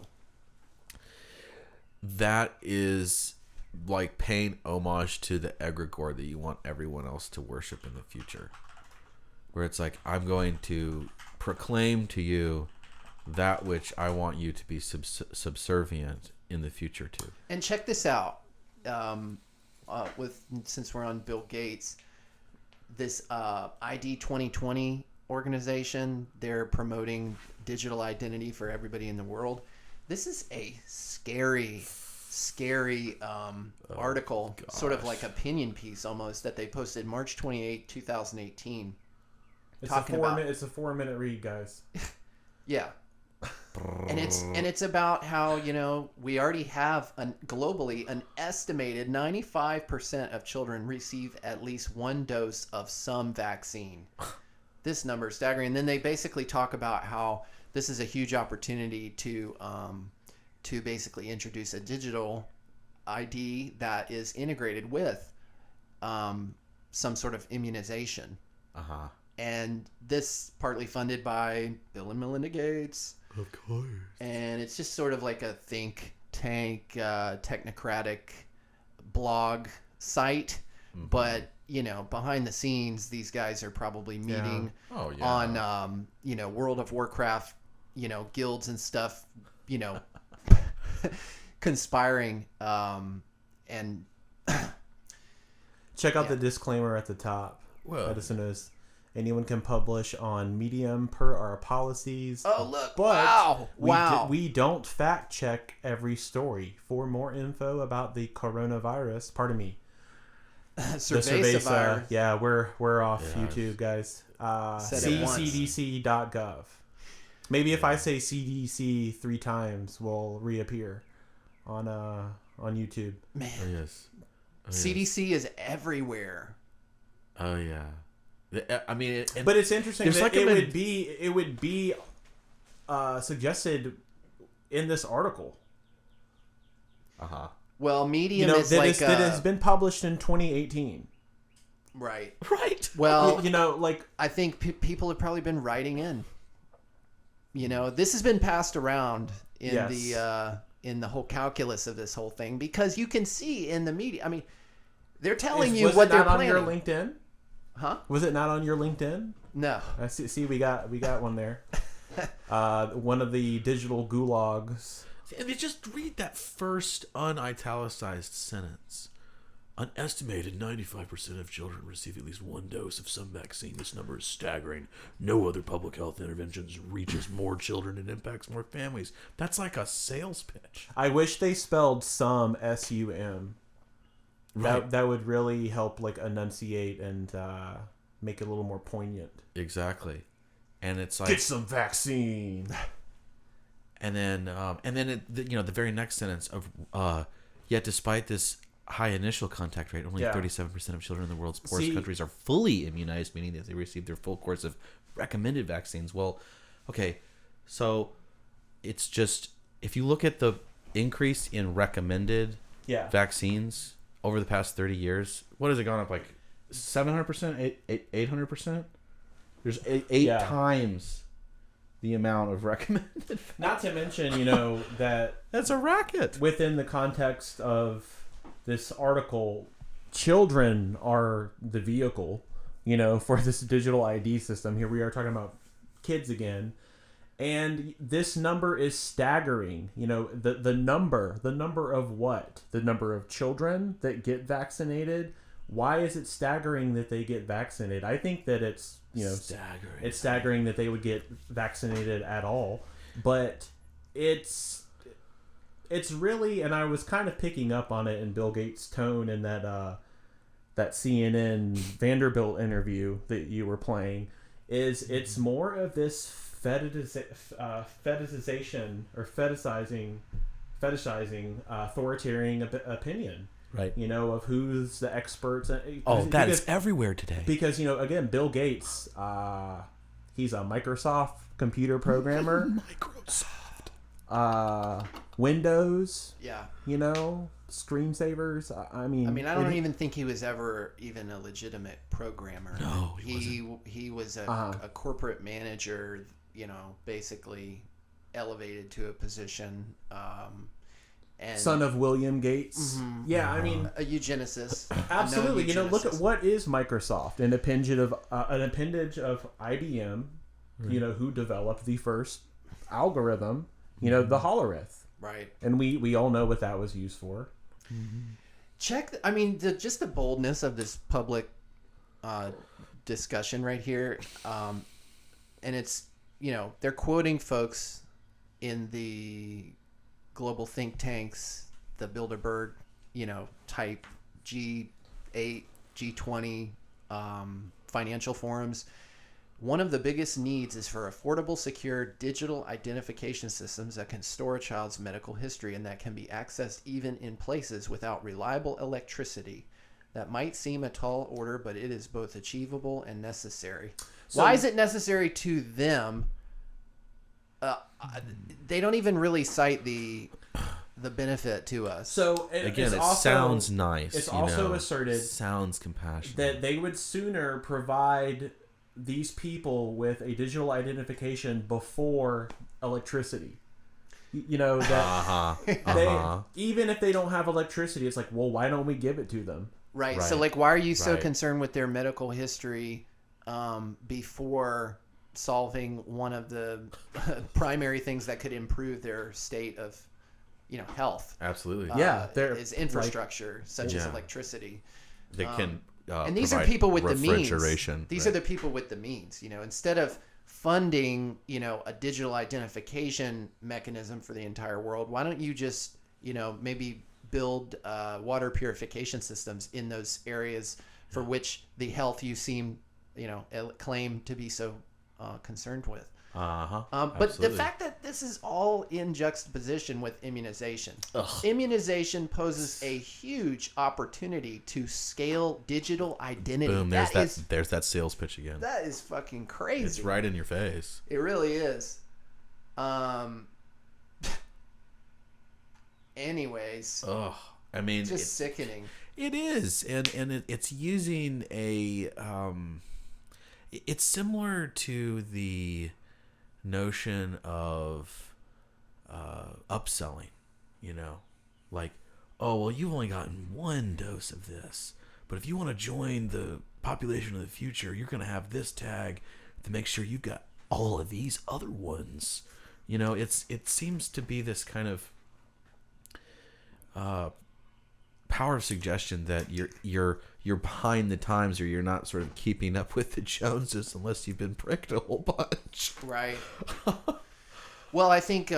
That is like paying homage to the egregore that you want everyone else to worship in the future. Where it's like, I'm going to proclaim to you that which I want you to be subservient in the future too. And check this out. Since we're on Bill Gates, this ID 2020 organization, they're promoting digital identity for everybody in the world. This is a scary article, sort of like opinion piece almost, that they posted March 28, 2018. It's a 4-minute read, guys. Yeah. And it's about how, we already have globally an estimated 95% of children receive at least one dose of some vaccine. This number is staggering. And then they basically talk about how this is a huge opportunity to basically introduce a digital ID that is integrated with some sort of immunization. Uh-huh. And this partly funded by Bill and Melinda Gates. Of course. And it's just sort of like a think tank, technocratic blog site. But, you know, behind the scenes, these guys are probably meeting on, you know, World of Warcraft, you know, guilds and stuff, you know, conspiring. And check out the disclaimer at the top. Well, Edison is anyone can publish on Medium per our policies. oh, look, But wow. we don't fact check every story. For more info about the coronavirus, pardon me, Cerveza virus. Yeah, we're off YouTube, guys. Said it once. CDC.gov. Maybe if I say CDC 3 times, we'll reappear on YouTube. Man, Oh, yes. CDC is everywhere. Oh, yeah. I mean, But it's interesting there's that like it would be suggested in this article. Well, Medium You know, is that, like that has been published in 2018. right. right. Well, You know, like I think people have probably been writing in. You know, this has been passed around in the whole calculus of this whole thing because you can see in the media. I mean, they're telling you was what it they're not planning. on your LinkedIn? Huh? Was it not on your LinkedIn? No. I see. We got one there. One of the digital gulags. And you just read that first unitalicized sentence. An estimated 95% of children receive at least one dose of some vaccine. This number is staggering. No other public health interventions reaches more children and impacts more families. That's like a sales pitch. I wish they spelled some S-U-M. Right. That would really help like enunciate and make it a little more poignant. Exactly. And it's like Get some vaccine. And then the very next sentence of yet despite this high initial contact rate, only 37% of children in the world's poorest countries are fully immunized, meaning that they received their full course of recommended vaccines. Well, okay, so it's just if you look at the increase in recommended vaccines over the past 30 years, what has it gone up like 700%, 800%? There's eight times the amount of recommended. Not to mention, you know, that's a racket. Within the context of this article, children are the vehicle, you know, for this digital ID system. Here we are talking about kids again. And this number is staggering. You know, the number of what? The number of children that get vaccinated. Why is it staggering that they get vaccinated? I think that it's, you know, it's staggering that they would get vaccinated at all. But it's really, and I was kind of picking up on it in Bill Gates' tone in that CNN Vanderbilt interview that you were playing, it's more of this fetishization or fetishizing authoritarian opinion. Right. You know, of who's the experts. That is everywhere today. Because, you know, again, Bill Gates, he's a Microsoft computer programmer. Windows. Yeah. You know, screensavers. I mean, I don't even think he was ever even a legitimate programmer. No, he wasn't. He was a corporate manager, you know, basically elevated to a position. And son of William Gates. Mm-hmm. Yeah, I mean, a eugenicist. Absolutely. You know, look at what is Microsoft, an appendage of IBM. You know, who developed the first algorithm. You know, the Hollerith. Right. And we all know what that was used for. Mm-hmm. Just the boldness of this public discussion right here, and it's, you know, they're quoting folks in the global think tanks, the Bilderberg, you know, type G8, G20 financial forums. One of the biggest needs is for affordable, secure digital identification systems that can store a child's medical history and that can be accessed even in places without reliable electricity. That might seem a tall order, but it is both achievable and necessary. So, why is it necessary to them? They don't even really cite the benefit to us. So again, it sounds nice. It's also asserted sounds compassionate that they would sooner provide these people with a digital identification before electricity. You know that they, even if they don't have electricity, it's like, well, why don't we give it to them? Right. So like, why are you so Right. concerned with their medical history before solving one of the primary things that could improve their state of, health? Absolutely. Yeah, they're is infrastructure such as electricity. They can. And these are provide people with the means. refrigeration. These are the people with the means. Instead of funding, a digital identification mechanism for the entire world, why don't you just, maybe build water purification systems in those areas for which the health you seem, claim to be so concerned with. But the fact that this is all in juxtaposition with immunization. Immunization poses a huge opportunity to scale digital identity. Boom, there's that sales pitch again. That is fucking crazy. It's right in your face. It really is. Anyways. I mean, just sickening. It is, and it's using a it's similar to the notion of upselling, like, oh, well, you've only gotten one dose of this, but if you want to join the population of the future, you're going to have this tag to make sure you've got all of these other ones. It seems to be this kind of power of suggestion that you're behind the times, or you're not sort of keeping up with the Joneses unless you've been pricked a whole bunch. Right. Well, I think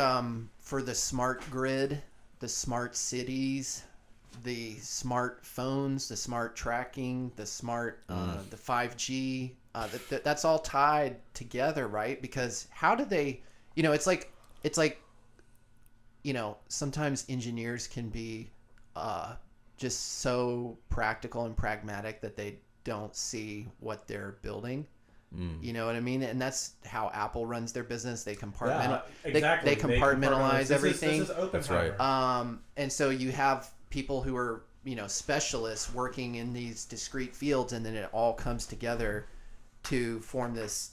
for the smart grid, the smart cities, the smart phones, the smart tracking, the smart the 5G, that's all tied together, right? Because how do they, it's like sometimes engineers can be just so practical and pragmatic that they don't see what they're building. You know what I mean? And that's how Apple runs their business. They compartmentalize they compartmentalize everything. This is That's right. And so you have people who are, specialists working in these discrete fields, and then it all comes together to form this,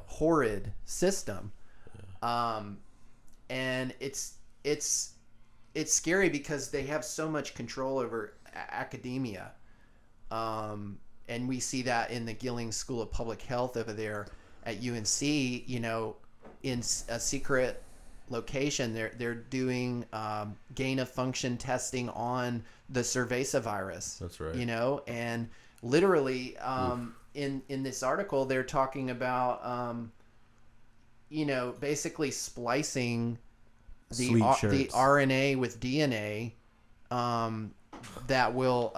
horrid system. And it's scary because they have so much control over academia. And we see that in the Gillings School of Public Health over there at UNC, in a secret location. They're doing gain of function testing on the Cerveza virus. That's right. And literally in this article, they're talking about, basically splicing the RNA with DNA that will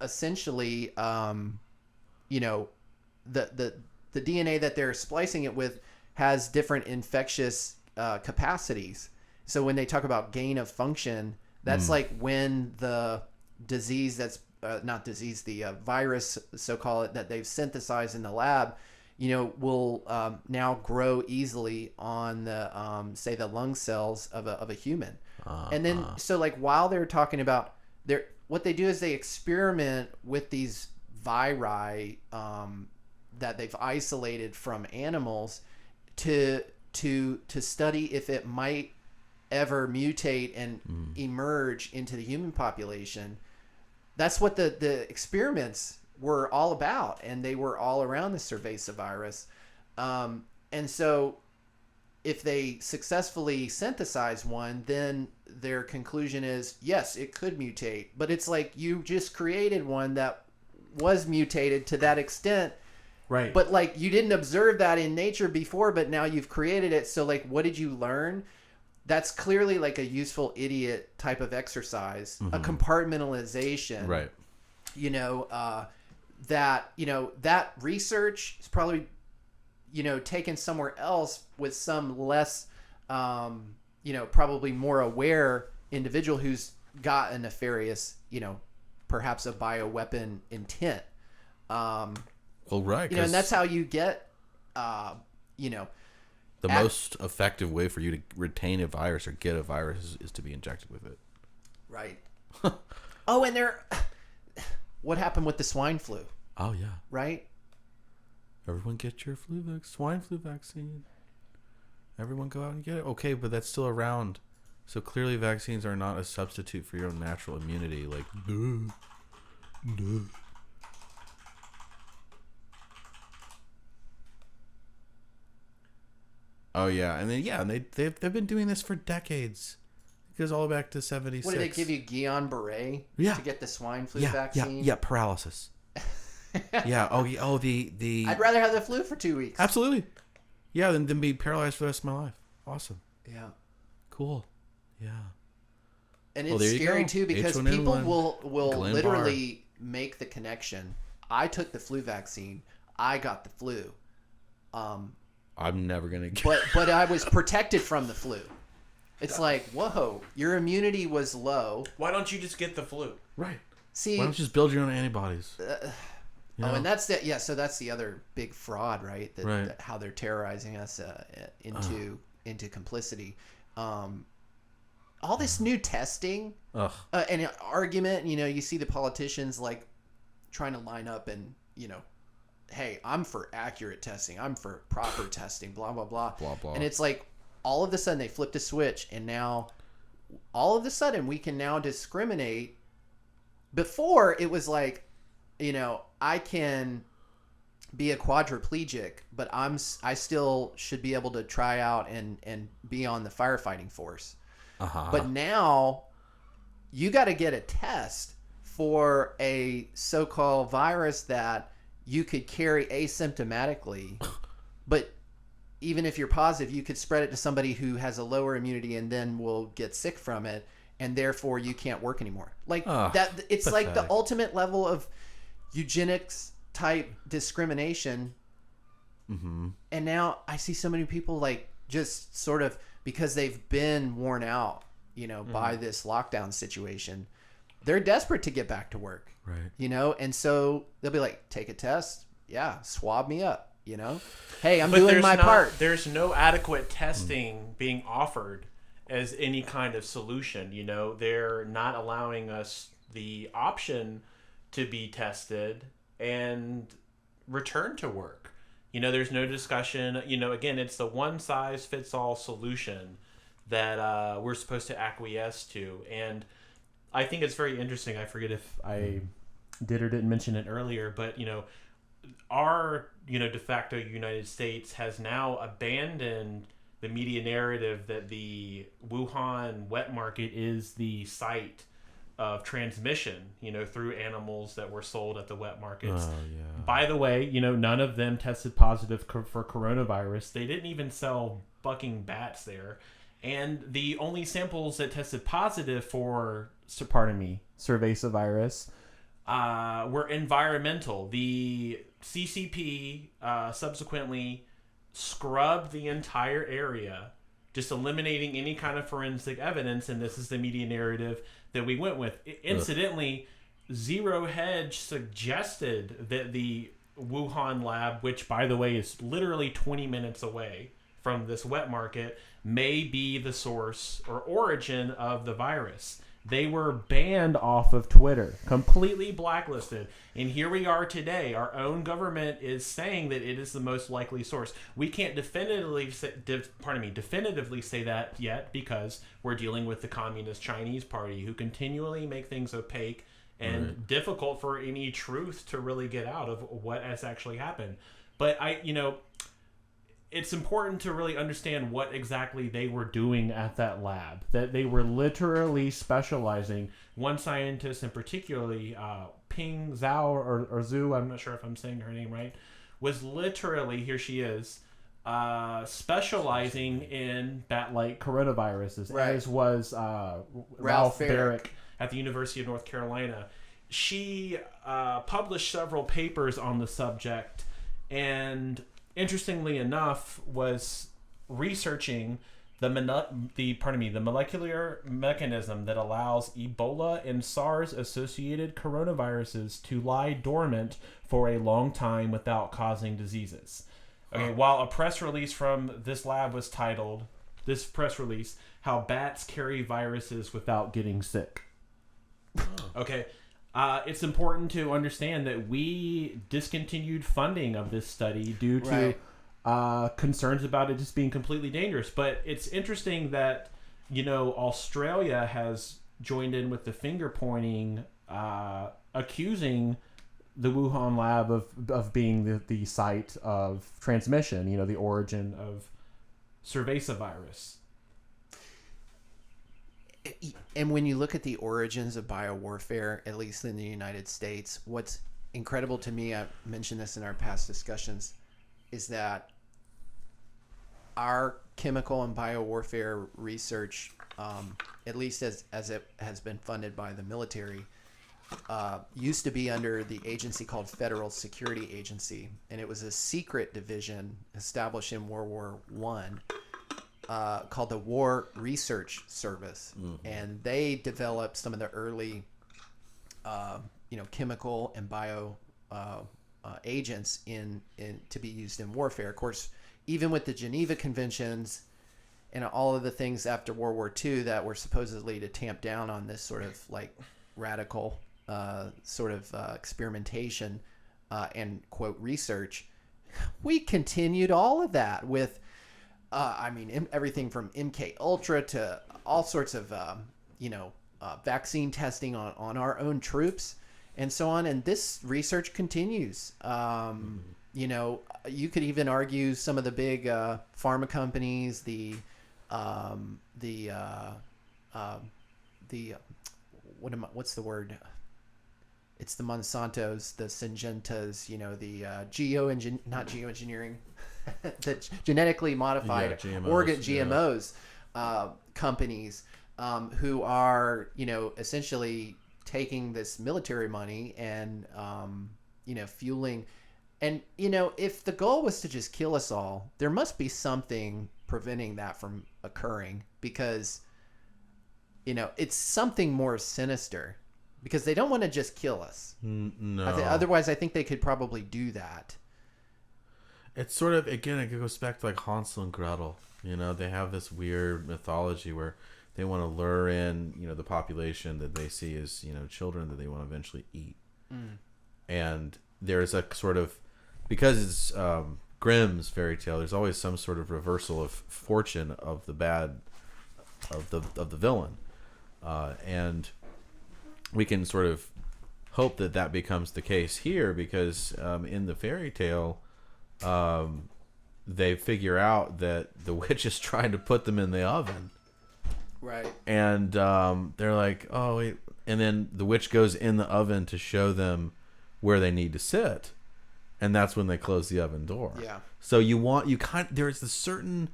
essentially, the DNA that they're splicing it with has different infectious capacities. So when they talk about gain of function, that's like when the disease that's not disease, the virus, so-called, that they've synthesized in the lab, will now grow easily on the, say, the lung cells of a human. And then, so like while they're talking about what they do is they experiment with these viri that they've isolated from animals to study if it might ever mutate and emerge into the human population. That's what the experiments were all about, and they were all around the Cerveza virus. And so if they successfully synthesize one, then their conclusion is, yes, it could mutate. But it's like you just created one that was mutated to that extent. Right. But like you didn't observe that in nature before, but now you've created it. So like, what did you learn? That's clearly like a useful idiot type of exercise, a compartmentalization. Right. That research is probably, taken somewhere else with some less, probably more aware individual who's got a nefarious, perhaps a bioweapon intent. Well, right. And that's how you get, the most effective way for you to retain a virus or get a virus is to be injected with it. Right. Oh, and what happened with the swine flu? Oh, yeah. Right? Everyone get your swine flu vaccine. Everyone go out and get it. Okay, but that's still around. So clearly vaccines are not a substitute for your own natural immunity. Like, duh. Oh yeah, and then they've been doing this for decades. It goes all back to 76. What did they give you, Guillain-Barré? Yeah. To get the swine flu vaccine? Yeah, paralysis. Yeah. Oh, the. I'd rather have the flu for 2 weeks. Absolutely. Yeah, than be paralyzed for the rest of my life. Awesome. Yeah. Cool. Yeah. And it's scary too because H1N1, people will Glenn literally make the connection. I took the flu vaccine. I got the flu. I'm never gonna get. But I was protected from the flu. It's like, whoa, your immunity was low. Why don't you just get the flu? Right. See, why don't you just build your own antibodies? And that's the so that's the other big fraud, right? Right. That how they're terrorizing us into complicity. All this new testing and argument, you see the politicians like trying to line up and, hey, I'm for accurate testing. I'm for proper testing, blah, blah, blah. Blah, blah. And it's like all of a sudden they flipped a switch and now all of a sudden we can now discriminate. Before it was like, I can be a quadriplegic, but I still should be able to try out and be on the firefighting force. But now you got to get a test for a so-called virus that you could carry asymptomatically. But even if you're positive, you could spread it to somebody who has a lower immunity and then will get sick from it. And therefore you can't work anymore. Like that. It's pathetic. like the ultimate level of eugenics type discrimination. Mm-hmm. And now I see so many people like just sort of, because they've been worn out, by this lockdown situation, they're desperate to get back to work, right? And so they'll be like, take a test. Yeah. Swab me up, Hey, I'm doing my part. There's no adequate testing being offered as any kind of solution. They're not allowing us the option to be tested and return to work. There's no discussion. Again, it's the one size fits all solution that we're supposed to acquiesce to. And I think it's very interesting. I forget if I did or didn't mention it earlier, but our de facto United States has now abandoned the media narrative that the Wuhan wet market is the site of transmission, through animals that were sold at the wet markets. Oh, yeah. By the way, none of them tested positive for coronavirus. They didn't even sell bucking bats there. And the only samples that tested positive for, Cerveza virus, were environmental. The CCP subsequently scrubbed the entire area, just eliminating any kind of forensic evidence, and this is the media narrative that we went with. Incidentally, Zero Hedge suggested that the Wuhan lab, which by the way is literally 20 minutes away from this wet market, may be the source or origin of the virus. They were banned off of Twitter, completely blacklisted. And here we are today. Our own government is saying that it is the most likely source. We can't definitively say that yet because we're dealing with the Communist Chinese Party, who continually make things opaque and difficult for any truth to really get out of what has actually happened. But it's important to really understand what exactly they were doing at that lab. That they were literally specializing. One scientist in particularly, Ping Zhao or Zhu, I'm not sure if I'm saying her name right, was literally, here she is, specializing in bat-like coronaviruses, as was Ralph Barrick at the University of North Carolina. She published several papers on the subject, and interestingly enough, was researching the molecular mechanism that allows Ebola and SARS-associated coronaviruses to lie dormant for a long time without causing diseases. Okay, while a press release from this lab was titled, How Bats Carry Viruses Without Getting Sick. Okay. It's important to understand that we discontinued funding of this study due to concerns about it just being completely dangerous. But it's interesting that, Australia has joined in with the finger pointing, accusing the Wuhan lab of being the site of transmission, the origin of Cerveza virus. And when you look at the origins of biowarfare, at least in the United States, what's incredible to me, I mentioned this in our past discussions, is that our chemical and biowarfare research, at least as it has been funded by the military, used to be under the agency called Federal Security Agency, and it was a secret division established in World War I, called the War Research Service, and they developed some of the early, chemical and bio agents in to be used in warfare. Of course, even with the Geneva Conventions and all of the things after World War II that were supposedly to tamp down on this sort of like radical experimentation and quote research, we continued all of that with everything from MK Ultra to all sorts of vaccine testing on our own troops and so on, and this research continues. You could even argue some of the big pharma companies, what's the word? It's the Monsantos, the Syngentas, not geoengineering, the genetically modified GMOs, organ GMOs companies who are, essentially taking this military money and, fueling. And, if the goal was to just kill us all, there must be something preventing that from occurring because, it's something more sinister because they don't want to just kill us. No. Otherwise, I think they could probably do that. It's sort of, again, it goes back to like Hansel and Gretel. They have this weird mythology where they want to lure in, the population that they see as, children that they want to eventually eat. And there's a sort of, because it's Grimm's fairy tale, there's always some sort of reversal of fortune of the bad, of the villain. And we can sort of hope that becomes the case here because in the fairy tale, they figure out that the witch is trying to put them in the oven. Right. And they're like, oh, wait. And then the witch goes in the oven to show them where they need to sit. And that's when they close the oven door. Yeah. So there's a certain,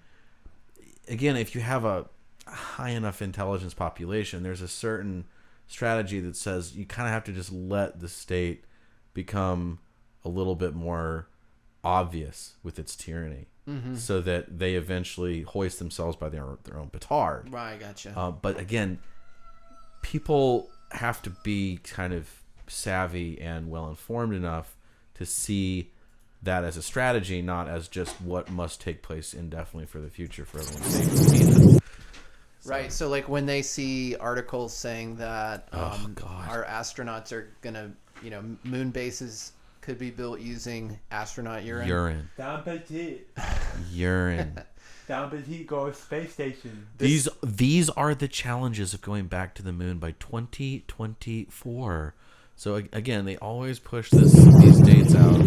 again, if you have a high enough intelligence population, there's a certain strategy that says you kind of have to just let the state become a little bit more obvious with its tyranny, so that they eventually hoist themselves by their own petard. Right, gotcha. But again, people have to be kind of savvy and well informed enough to see that as a strategy, not as just what must take place indefinitely for the future for everyone's safety. Right. So like when they see articles saying that God. our astronauts are going to, moon bases could be built using astronaut urine. Don Petit. Urine. Don Petit goes space station. These are the challenges of going back to the moon by 2024. So again, they always push these dates out.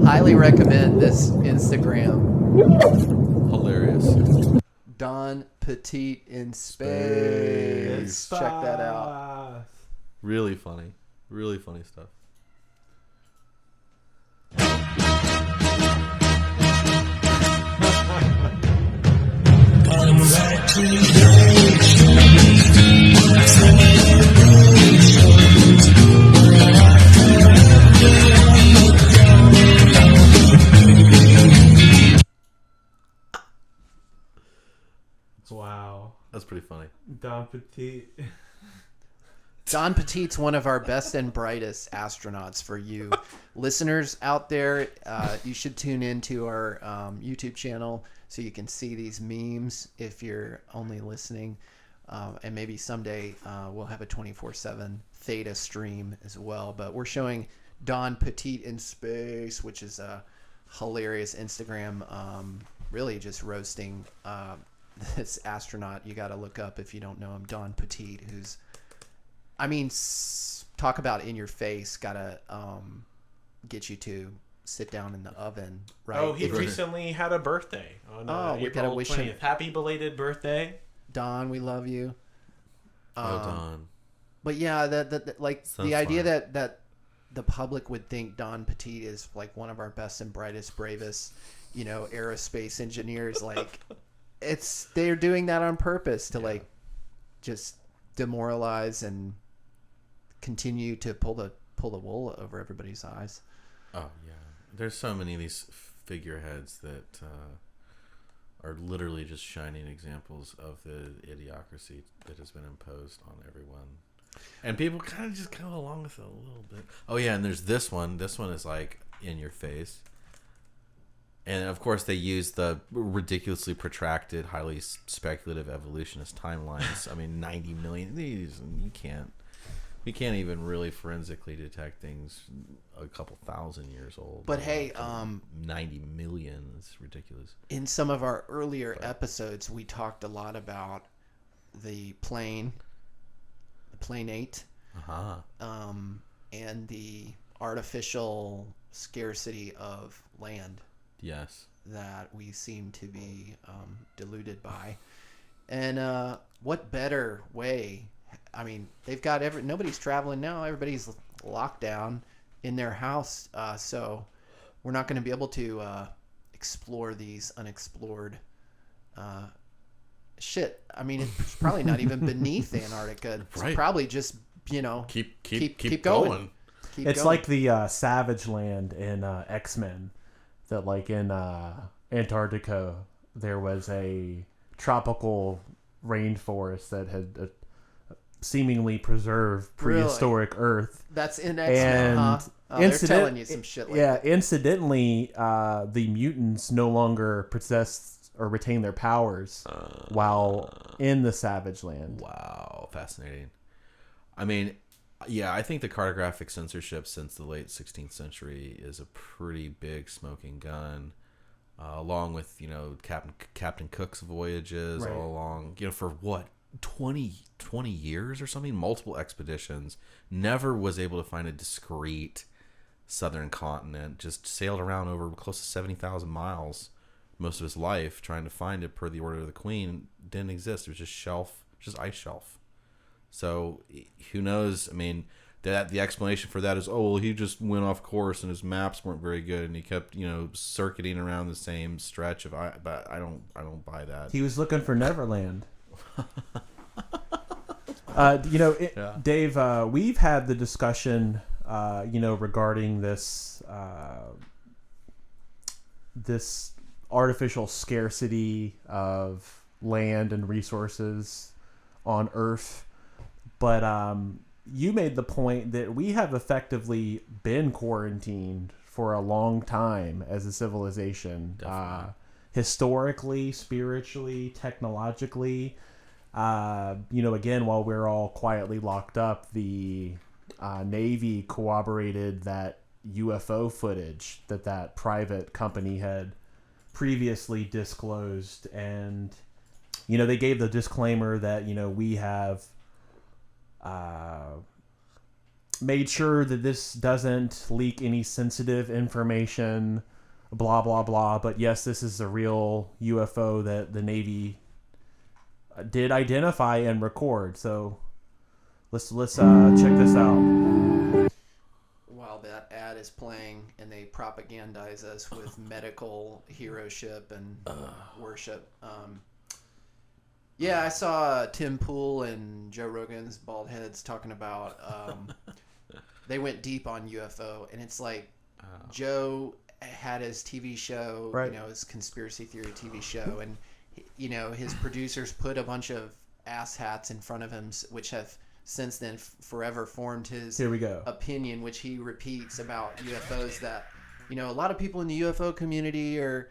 Highly recommend this Instagram. Hilarious. Don Petit in space. Check that out. Really funny. Really funny stuff. Wow. That's pretty funny. Don Petit. Don Petit's one of our best and brightest astronauts for you listeners out there. You should tune into our YouTube channel so you can see these memes if you're only listening. And maybe someday we'll have a 24/7 Theta stream as well. But we're showing Don Petit in space, which is a hilarious Instagram, really just roasting this astronaut. You got to look up if you don't know him, Don Petit, who's, I mean, talk about in your face, gotta get you to sit down in the oven, right? Oh, he recently had a birthday on we gotta April wish 20th. him. Happy belated birthday. Don, we love you. Don. But yeah, like Sounds the idea fun. that the public would think Don Petit is like one of our best and brightest, bravest, aerospace engineers, like they're doing that on purpose to like just demoralize and continue to pull the wool over everybody's eyes. Oh yeah, there's so many of these figureheads that are literally just shining examples of the idiocracy that has been imposed on everyone, and people kind of just go along with it a little bit. Oh yeah, and there's this one. This one is like in your face, and of course they use the ridiculously protracted, highly speculative evolutionist timelines. I mean, 90 million. These we can't even really forensically detect things a couple thousand years old. But hey, 90 million is ridiculous. In some of our earlier episodes, we talked a lot about the plane 8, and the artificial scarcity of land. Yes. That we seem to be deluded by. And what better way? I mean, they've got nobody's traveling now. Everybody's locked down in their house. So we're not going to be able to explore these unexplored shit. I mean, it's probably not even beneath Antarctica. It's probably just, keep going. It's like the Savage Land in X-Men, that like in Antarctica there was a tropical rainforest that had seemingly preserved prehistoric Earth. That's in X-Men, huh? They're telling you some shit like that. Incidentally, the mutants no longer possess or retain their powers while in the Savage Land. Wow, fascinating. I mean, yeah, I think the cartographic censorship since the late 16th century is a pretty big smoking gun, along with, Captain Cook's voyages all along, for what, 20 years or something, multiple expeditions, never was able to find a discrete southern continent, just sailed around over close to 70,000 miles most of his life trying to find it per the order of the Queen. Didn't exist. It was just ice shelf. So who knows? I mean, that the explanation for that is, he just went off course and his maps weren't very good and he kept, circuiting around the same stretch of but I don't buy that. He was looking for Neverland. Dave, we've had the discussion, regarding this artificial scarcity of land and resources on Earth. But you made the point that we have effectively been quarantined for a long time as a civilization, historically, spiritually, technologically. Again, while we're all quietly locked up, the Navy corroborated that UFO footage that private company had previously disclosed. And, they gave the disclaimer that, we have made sure that this doesn't leak any sensitive information, blah, blah, blah. But yes, this is a real UFO that the Navy did identify and record. So let's check this out. While that ad is playing and they propagandize us with medical heroship and worship. I saw Tim Pool and Joe Rogan's bald heads talking about they went deep on UFO, and it's like Joe had his TV show, right. His conspiracy theory TV show, and his producers put a bunch of asshats in front of him, which have since then forever formed his opinion, which he repeats about UFOs, that a lot of people in the UFO community are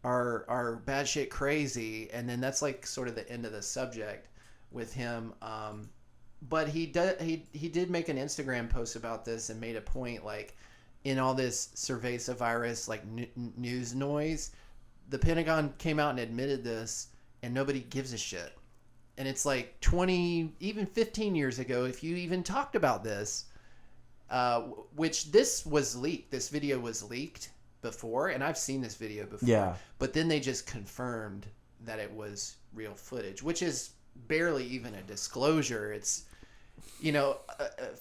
batshit crazy, and then that's like sort of the end of the subject. with him. But he did make an Instagram post about this and made a point, like, in all this Cerveza virus, like, news noise, the Pentagon came out and admitted this, and nobody gives a shit. And it's like 20, even 15 years ago, if you even talked about this, which this was leaked. This video was leaked before, and I've seen this video before. Yeah. But then they just confirmed that it was real footage, which is barely even a disclosure. It's, you know,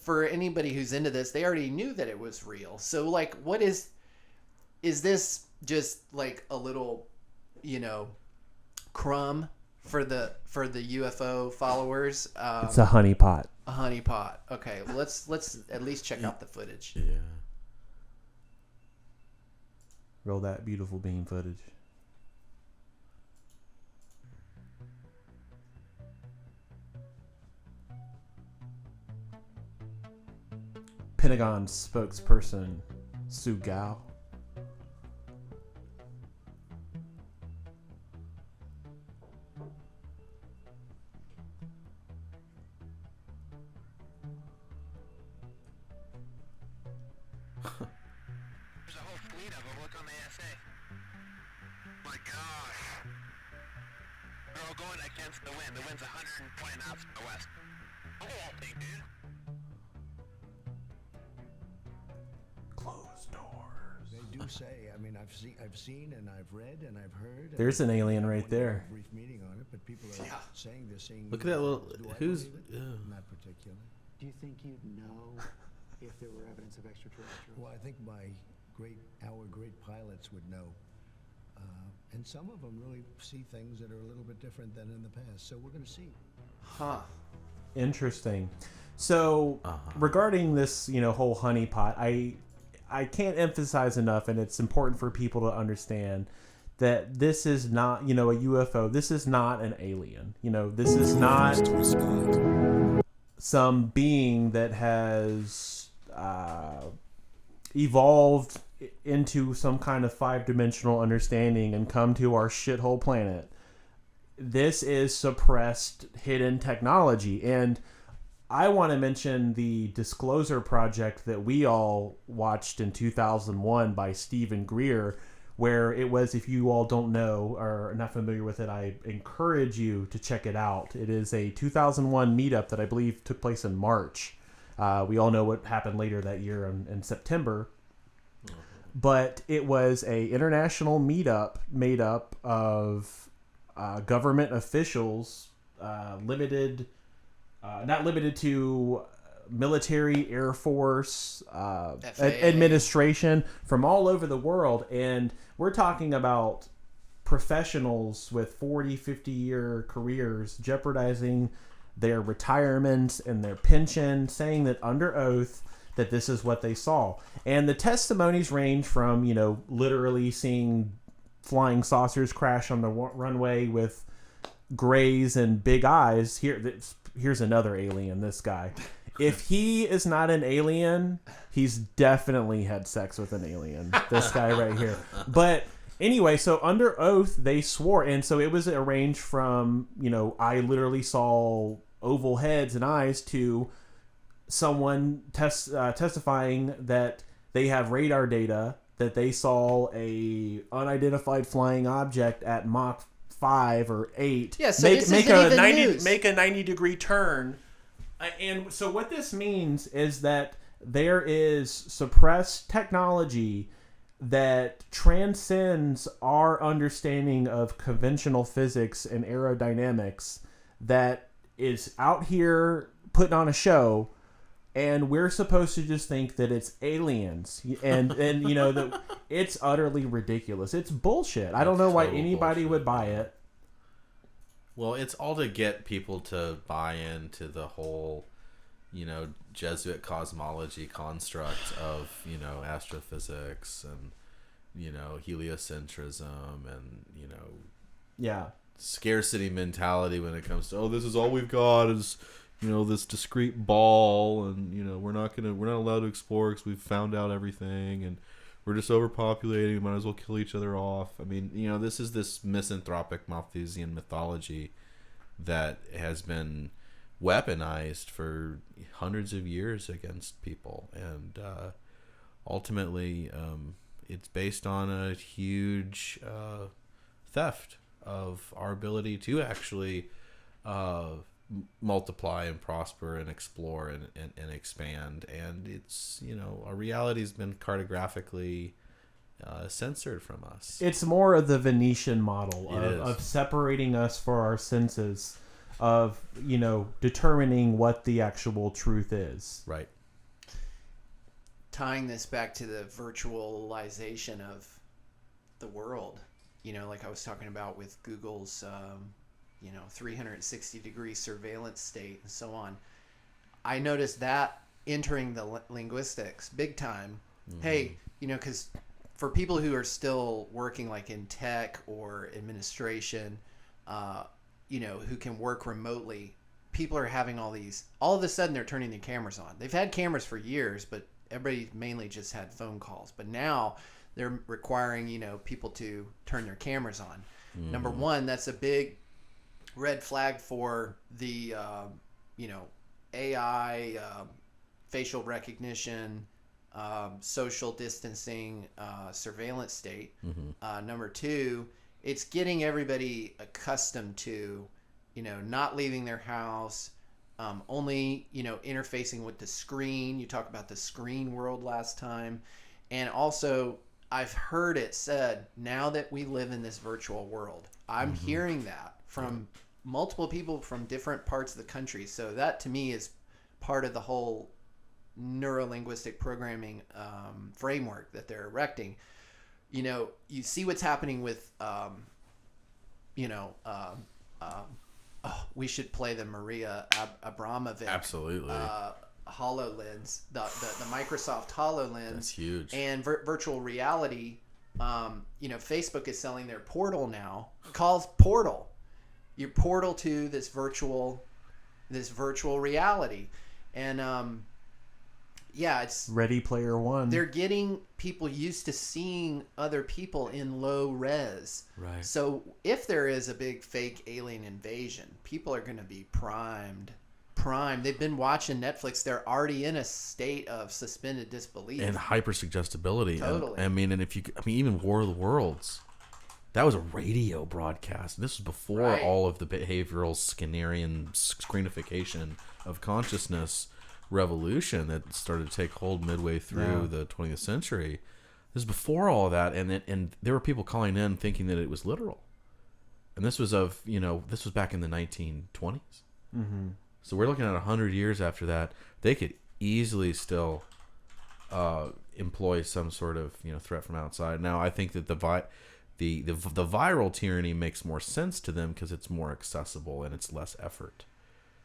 for anybody who's into this, they already knew that it was real. So, like, what is this just like a little, you know, crumb for the UFO followers? It's a honeypot. A honeypot. Okay, well, let's at least check out the footage. Yeah. Roll that beautiful beam footage. Pentagon spokesperson Su Gao. There's a whole fleet of them. Look on the ASA. My gosh. They're all going against the wind. The wind's 120 knots from the west. The whole thing, dude. Closed doors. They do say, I mean, I've seen and I've read and I've heard. and There's an alien right there. A brief meeting on it, but people are saying they're seeing. Look at that little. UFOs. Do I Who's? believe it? Not particularly. Do you think you'd know if there were evidence of extraterrestrials? Well, I think our great pilots would know. And some of them really see things that are a little bit different than in the past. So we're going to see. Huh. Interesting. So regarding this, you know, whole honeypot, I can't emphasize enough, and it's important for people to understand that this is not, you know, a UFO. This is not an alien. You know, this is not some being that has evolved into some kind of 5-dimensional understanding and come to our shithole planet. This is suppressed, hidden technology. And I want to mention the Disclosure Project that we all watched in 2001 by Stephen Greer, where it was, if you all don't know or are not familiar with it, I encourage you to check it out. It is a 2001 meetup that I believe took place in March. We all know what happened later that year in September. But it was a international meetup made up of government officials, not limited to military, Air Force, administration from all over the world. And we're talking about professionals with 40, 50-year careers jeopardizing their retirement and their pension, saying that under oath that this is what they saw. And the testimonies range from, you know, literally seeing flying saucers crash on the runway with grays and big eyes. Here's another alien, this guy. If he is not an alien, he's definitely had sex with an alien. This guy right here. But anyway, so under oath, they swore. And so it was a range from, you know, I literally saw oval heads and eyes to someone testifying that they have radar data that they saw a unidentified flying object at Mach 5 or 8 Yeah, so make a 90-degree turn. And so what this means is that there is suppressed technology that transcends our understanding of conventional physics and aerodynamics that is out here putting on a show. And we're supposed to just think that it's aliens, and you know that it's utterly ridiculous. It's bullshit. I don't know why anybody would buy it. Well, it's all to get people to buy into the whole, you know, Jesuit cosmology construct of, you know, astrophysics and, you know, heliocentrism and, you know, scarcity mentality when it comes to, oh, this is all we've got is, you know, this discrete ball, and, you know, we're not allowed to explore because we've found out everything, and we're just overpopulating. Might as well kill each other off. I mean, you know, this is this misanthropic Malthusian mythology that has been weaponized for hundreds of years against people, and ultimately it's based on a huge theft of our ability to actually multiply and prosper and explore and expand. And it's, our reality has been cartographically censored from us. It's more of the Venetian model It is. of separating us for our senses, of determining what the actual truth is. Right. Tying this back to the virtualization of the world, like I was talking about with Google's 360-degree surveillance state and so on. I noticed that entering the linguistics big time. Mm-hmm. Hey, because for people who are still working like in tech or administration, who can work remotely, people are having all of a sudden they're turning their cameras on. They've had cameras for years, but everybody mainly just had phone calls. But now they're requiring, people to turn their cameras on. Mm. Number one, that's a big red flag for the, AI, facial recognition, social distancing, surveillance state. Mm-hmm. Number two, it's getting everybody accustomed to, not leaving their house, only, interfacing with the screen. You talked about the screen world last time. And also, I've heard it said, now that we live in this virtual world, I'm mm-hmm. hearing that from multiple people from different parts of the country. So that to me is part of the whole neuro-linguistic programming framework that they're erecting. You see what's happening with, we should play the Maria Abramovic. Absolutely. HoloLens, the Microsoft HoloLens. That's huge. And virtual reality. Facebook is selling their Portal now. It calls Portal. Your portal to this virtual reality. And it's Ready Player One. They're getting people used to seeing other people in low res. Right. So if there is a big fake alien invasion, people are going to be primed. They've been watching Netflix. They're already in a state of suspended disbelief and hypersuggestibility. Totally. Even War of the Worlds. That was a radio broadcast. This was before all of the behavioral Skinnerian screenification of consciousness revolution that started to take hold midway through the 20th century. This is before all of that, and there were people calling in thinking that it was literal. And this was back in the 1920s. Mm-hmm. So we're looking at 100 years after that. They could easily still employ some sort of threat from outside. Now I think that the viral tyranny makes more sense to them because it's more accessible and it's less effort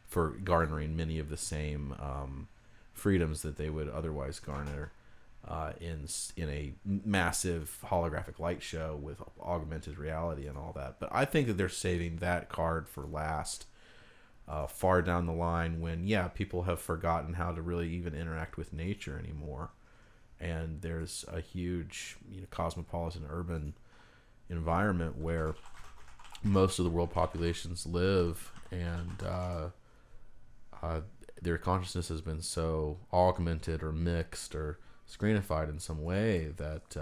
for garnering many of the same freedoms that they would otherwise garner in a massive holographic light show with augmented reality and all that. But I think that they're saving that card for last, far down the line when people have forgotten how to really even interact with nature anymore, and there's a huge cosmopolitan urban environment where most of the world populations live, and their consciousness has been so augmented or mixed or screenified in some way that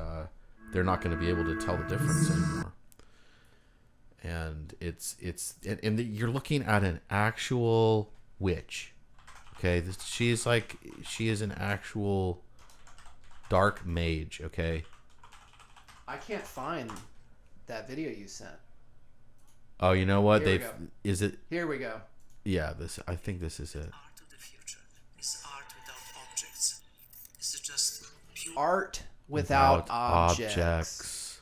they're not going to be able to tell the difference anymore. And and you're looking at an actual witch. Okay, she is an actual dark mage. Okay, I can't find that video you sent. Oh, you know what? Is it? Here we go. Yeah, I think this is it. Art of the future is art without objects. Is it just pure art without objects?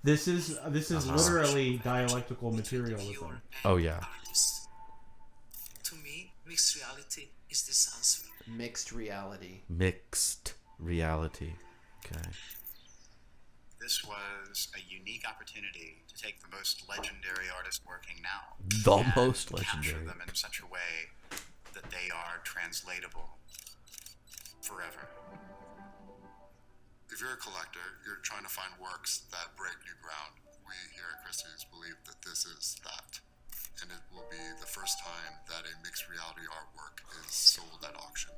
This is literally dialectical materialism. Oh yeah. To me, mixed reality is this answer. Mixed reality. Mixed reality. Okay. This was a unique opportunity to take the most legendary artists working now. The most legendary. Capture them in such a way that they are translatable forever. If you're a collector, you're trying to find works that break new ground. We here at Christie's believe that this is that. and it will be the first time that a mixed reality artwork is sold at auction.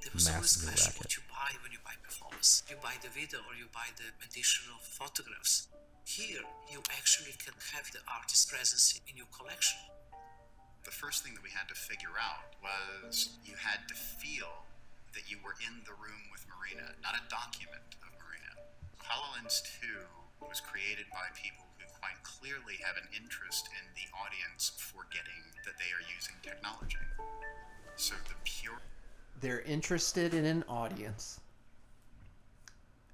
There was always a Massive question racket. what you buy when you buy performance. You buy the video or you buy the additional photographs. Here, you actually can have the artist's presence in your collection. The first thing that we had to figure out was you had to feel that you were in the room with Marina, not a document of Marina. HoloLens 2 was created by people who quite clearly have an interest in the audience forgetting that they are using technology. So the pure... They're interested in an audience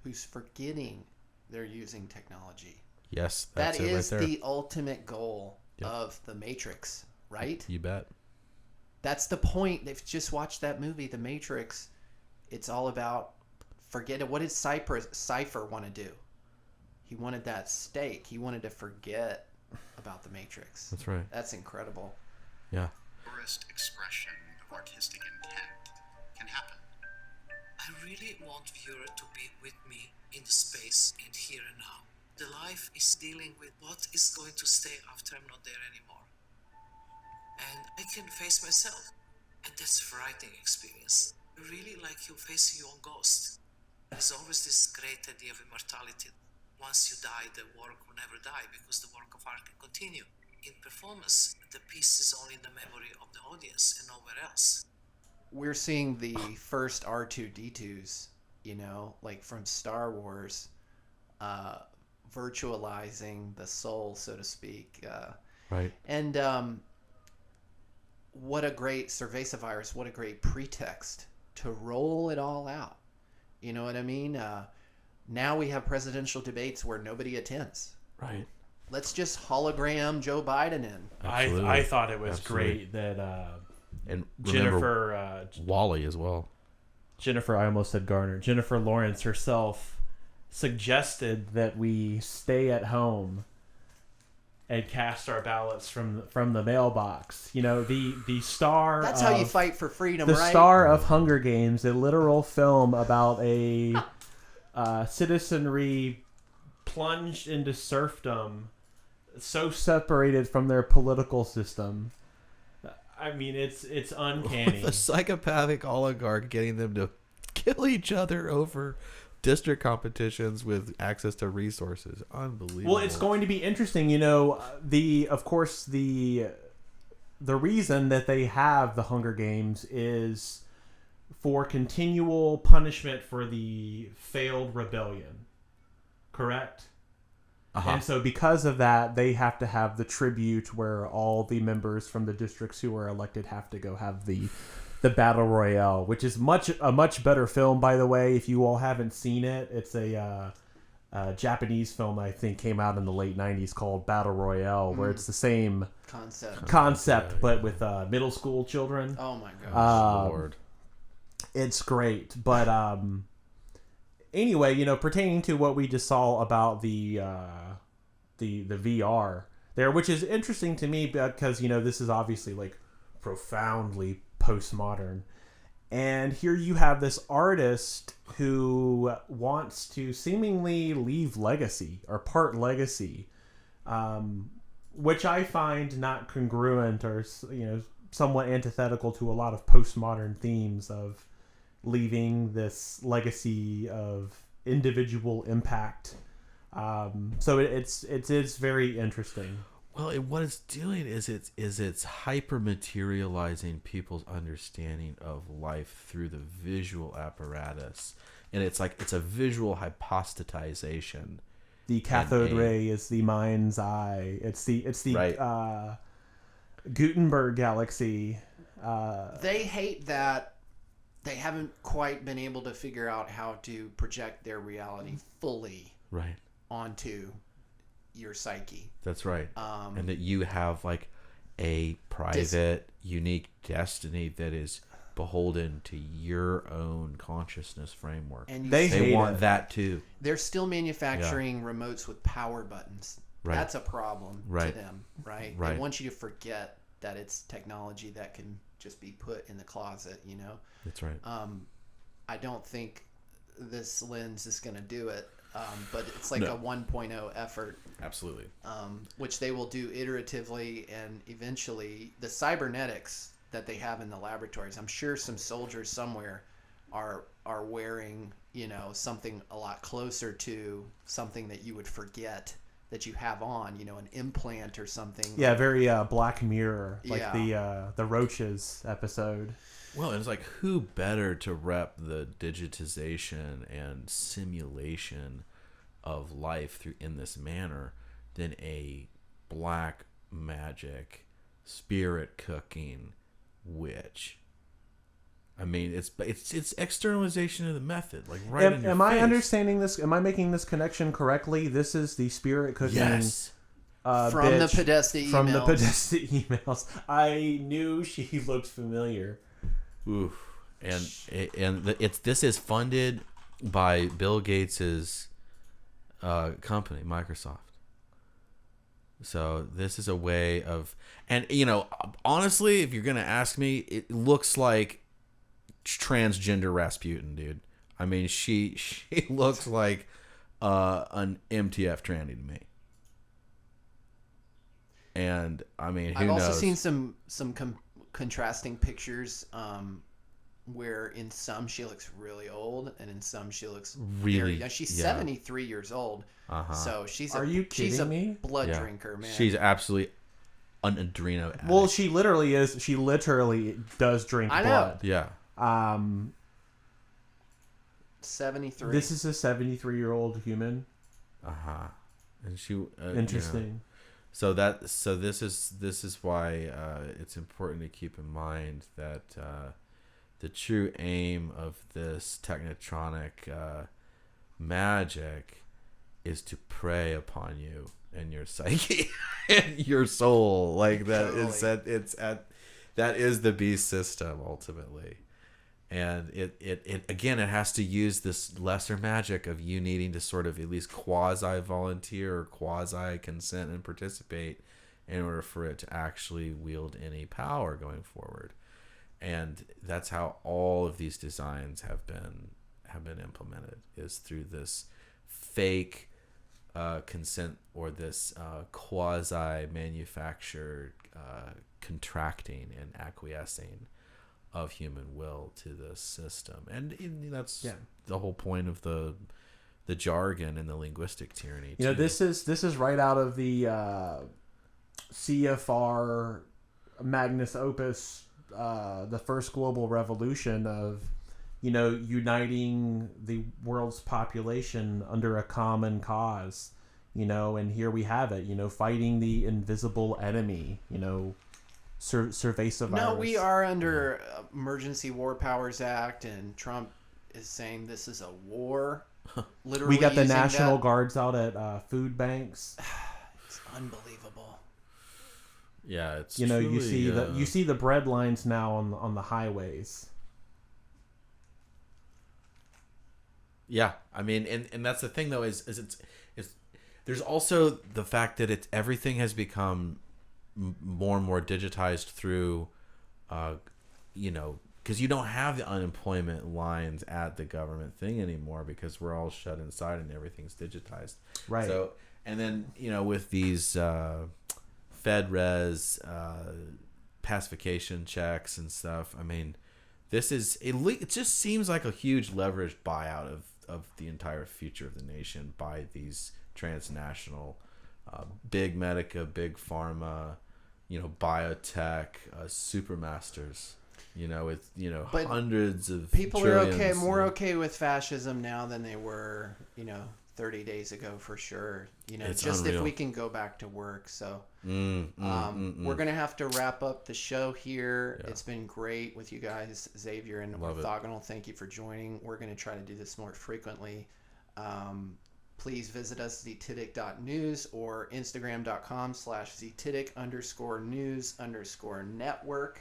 who's forgetting they're using technology. Yes, That that's it is right there. the ultimate goal of the Matrix, right? You bet. That's the point. They've just watched that movie, The Matrix. It's all about forget it. What did Cypher want to do? He wanted that steak. He wanted to forget about the Matrix. That's right. That's incredible. Yeah. purest expression of artistic intent can happen. I really want viewer to be with me in the space and here and now. The life is dealing with what is going to stay after I'm not there anymore. And I can face myself. And that's a frightening experience. Really like you facing your own ghost. There's always this great idea of immortality. Once you die, the work will never die because the work of art can continue. In performance, the piece is only in the memory of the audience and nowhere else. We're seeing the first R2-D2s, you know, like from Star Wars, virtualizing the soul, so to speak. Right. And what a great Cerveza virus, what a great pretext to roll it all out. You know what I mean? Now we have presidential debates where nobody attends. Right. Let's just hologram Joe Biden in. I thought it was great that and Jennifer Wally as well. Jennifer, I almost said Garner. Jennifer Lawrence herself suggested that we stay at home and cast our ballots from the mailbox. You know, the star. That's how you fight for freedom, the right? The star of Hunger Games, a literal film about a citizenry plunged into serfdom, so separated from their political system. I mean, it's uncanny. With a psychopathic oligarch getting them to kill each other over district competitions with access to resources. Unbelievable. Well, it's going to be interesting. You know, of course the reason that they have the Hunger Games is for continual punishment for the failed rebellion. Correct? And so because of that, they have to have the tribute where all the members from the districts who are elected have to go have the battle royale, which is a much better film, by the way. If you all haven't seen it, it's a Japanese film I think came out in the late 90s called Battle Royale, where it's the same concept but with middle school children. Oh my gosh. Lord. It's great, but anyway, you know, pertaining to what we just saw about the VR there, which is interesting to me because, you know, this is obviously like profoundly postmodern. And here you have this artist who wants to seemingly leave legacy or part legacy, which I find not congruent or, you know, somewhat antithetical to a lot of postmodern themes of leaving this legacy of individual impact. So it's very interesting. Well, what it's doing is it's hyper materializing people's understanding of life through the visual apparatus, and it's a visual hypostatization. The cathode ray is the mind's eye. It's the right. Gutenberg galaxy. They hate that they haven't quite been able to figure out how to project their reality fully right onto your psyche. That's right. And that you have like a private, unique destiny that is beholden to your own consciousness framework. And they want that too. They're still manufacturing remotes with power buttons. Right. That's a problem right. to them, right? Right. They want you to forget that it's technology that can just be put in the closet, you know? That's right. I don't think this lens is going to do it. but it's like a 1.0 effort. Absolutely. Which they will do iteratively, and eventually the cybernetics that they have in the laboratories. I'm sure some soldiers somewhere are wearing, something a lot closer to something that you would forget that you have on, an implant or something. Yeah, very Black Mirror, like the Roaches episode. Well, and it's like, who better to rep the digitization and simulation of life in this manner than a black magic spirit cooking witch? I mean, it's externalization of the method, like right in your Am face. I understanding this? Am I making this connection correctly? This is the spirit cooking. Yes. From the Podesta emails. From the Podesta emails. I knew she looked familiar. Oof. This is funded by Bill Gates's company, Microsoft. So this is a way of, and honestly, if you're gonna ask me, it looks like transgender Rasputin, dude. I mean, she looks like an MTF tranny to me. And I mean, who knows? I've also seen some contrasting pictures where in some she looks really old and in some she looks very young. She's 73 years old. So she's she's a blood drinker, man. She's absolutely an adreno addict. Well, she literally is. She literally does drink blood. Yeah. 73. This is a 73-year-old human. And she interesting. So this is why it's important to keep in mind that the true aim of this technotronic magic is to prey upon you and your psyche and your soul. Like that that is the beast system ultimately. And it again, it has to use this lesser magic of you needing to sort of at least quasi volunteer or quasi consent and participate in order for it to actually wield any power going forward. And that's how all of these designs have been implemented, is through this fake consent or this quasi manufactured contracting and acquiescing of human will to this system. And that's the whole point of the jargon and the linguistic tyranny too. This is right out of the CFR Magnus Opus, the first global revolution of uniting the world's population under a common cause, and here we have it, fighting the invisible enemy, Cerveza virus. No, we are under Emergency War Powers Act, and Trump is saying this is a war. Literally, we got the National Guards out at food banks. It's unbelievable. Yeah, it's truly, you see the bread lines now on the highways. Yeah, I mean, and that's the thing though is it's there's also the fact that everything has become more and more digitized through, because you don't have the unemployment lines at the government thing anymore because we're all shut inside and everything's digitized. Right. So, and then, with these FedRes pacification checks and stuff, I mean, it just seems like a huge leveraged buyout of the entire future of the nation by these transnational big medica, big pharma, biotech, supermasters, with but hundreds of people are more and, okay with fascism now than they were 30 days ago for sure. Just unreal. If we can go back to work. So we're gonna have to wrap up the show here. Yeah. It's been great with you guys, Xavier and Orthogonal. Thank you for joining. We're gonna try to do this more frequently. Please visit us, Zetetic.News or Instagram.com/Zetetic_news_network.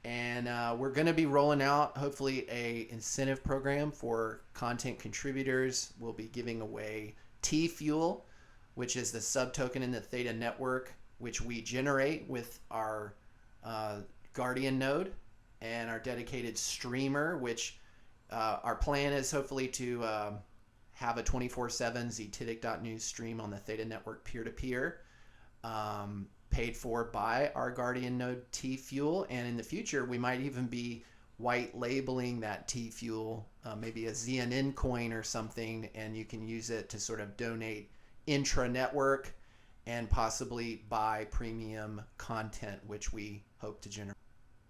And we're going to be rolling out, hopefully, a incentive program for content contributors. We'll be giving away T-Fuel, which is the subtoken in the Theta network, which we generate with our Guardian node and our dedicated streamer, which our plan is hopefully to have a 24/7 Zetetic.News stream on the Theta Network peer-to-peer, paid for by our Guardian Node T-Fuel. And in the future, we might even be white labeling that T-Fuel, maybe a ZNN coin or something, and you can use it to sort of donate intra-network and possibly buy premium content, which we hope to generate.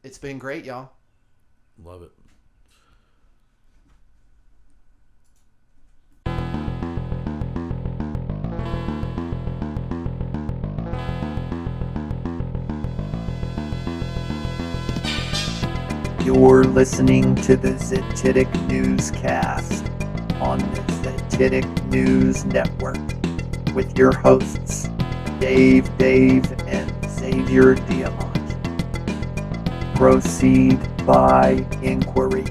It's been great, y'all. Love it. You're listening to the Zetetic Newscast on the Zetetic News Network with your hosts, Dave, and Xavier Diamant. Proceed by inquiry.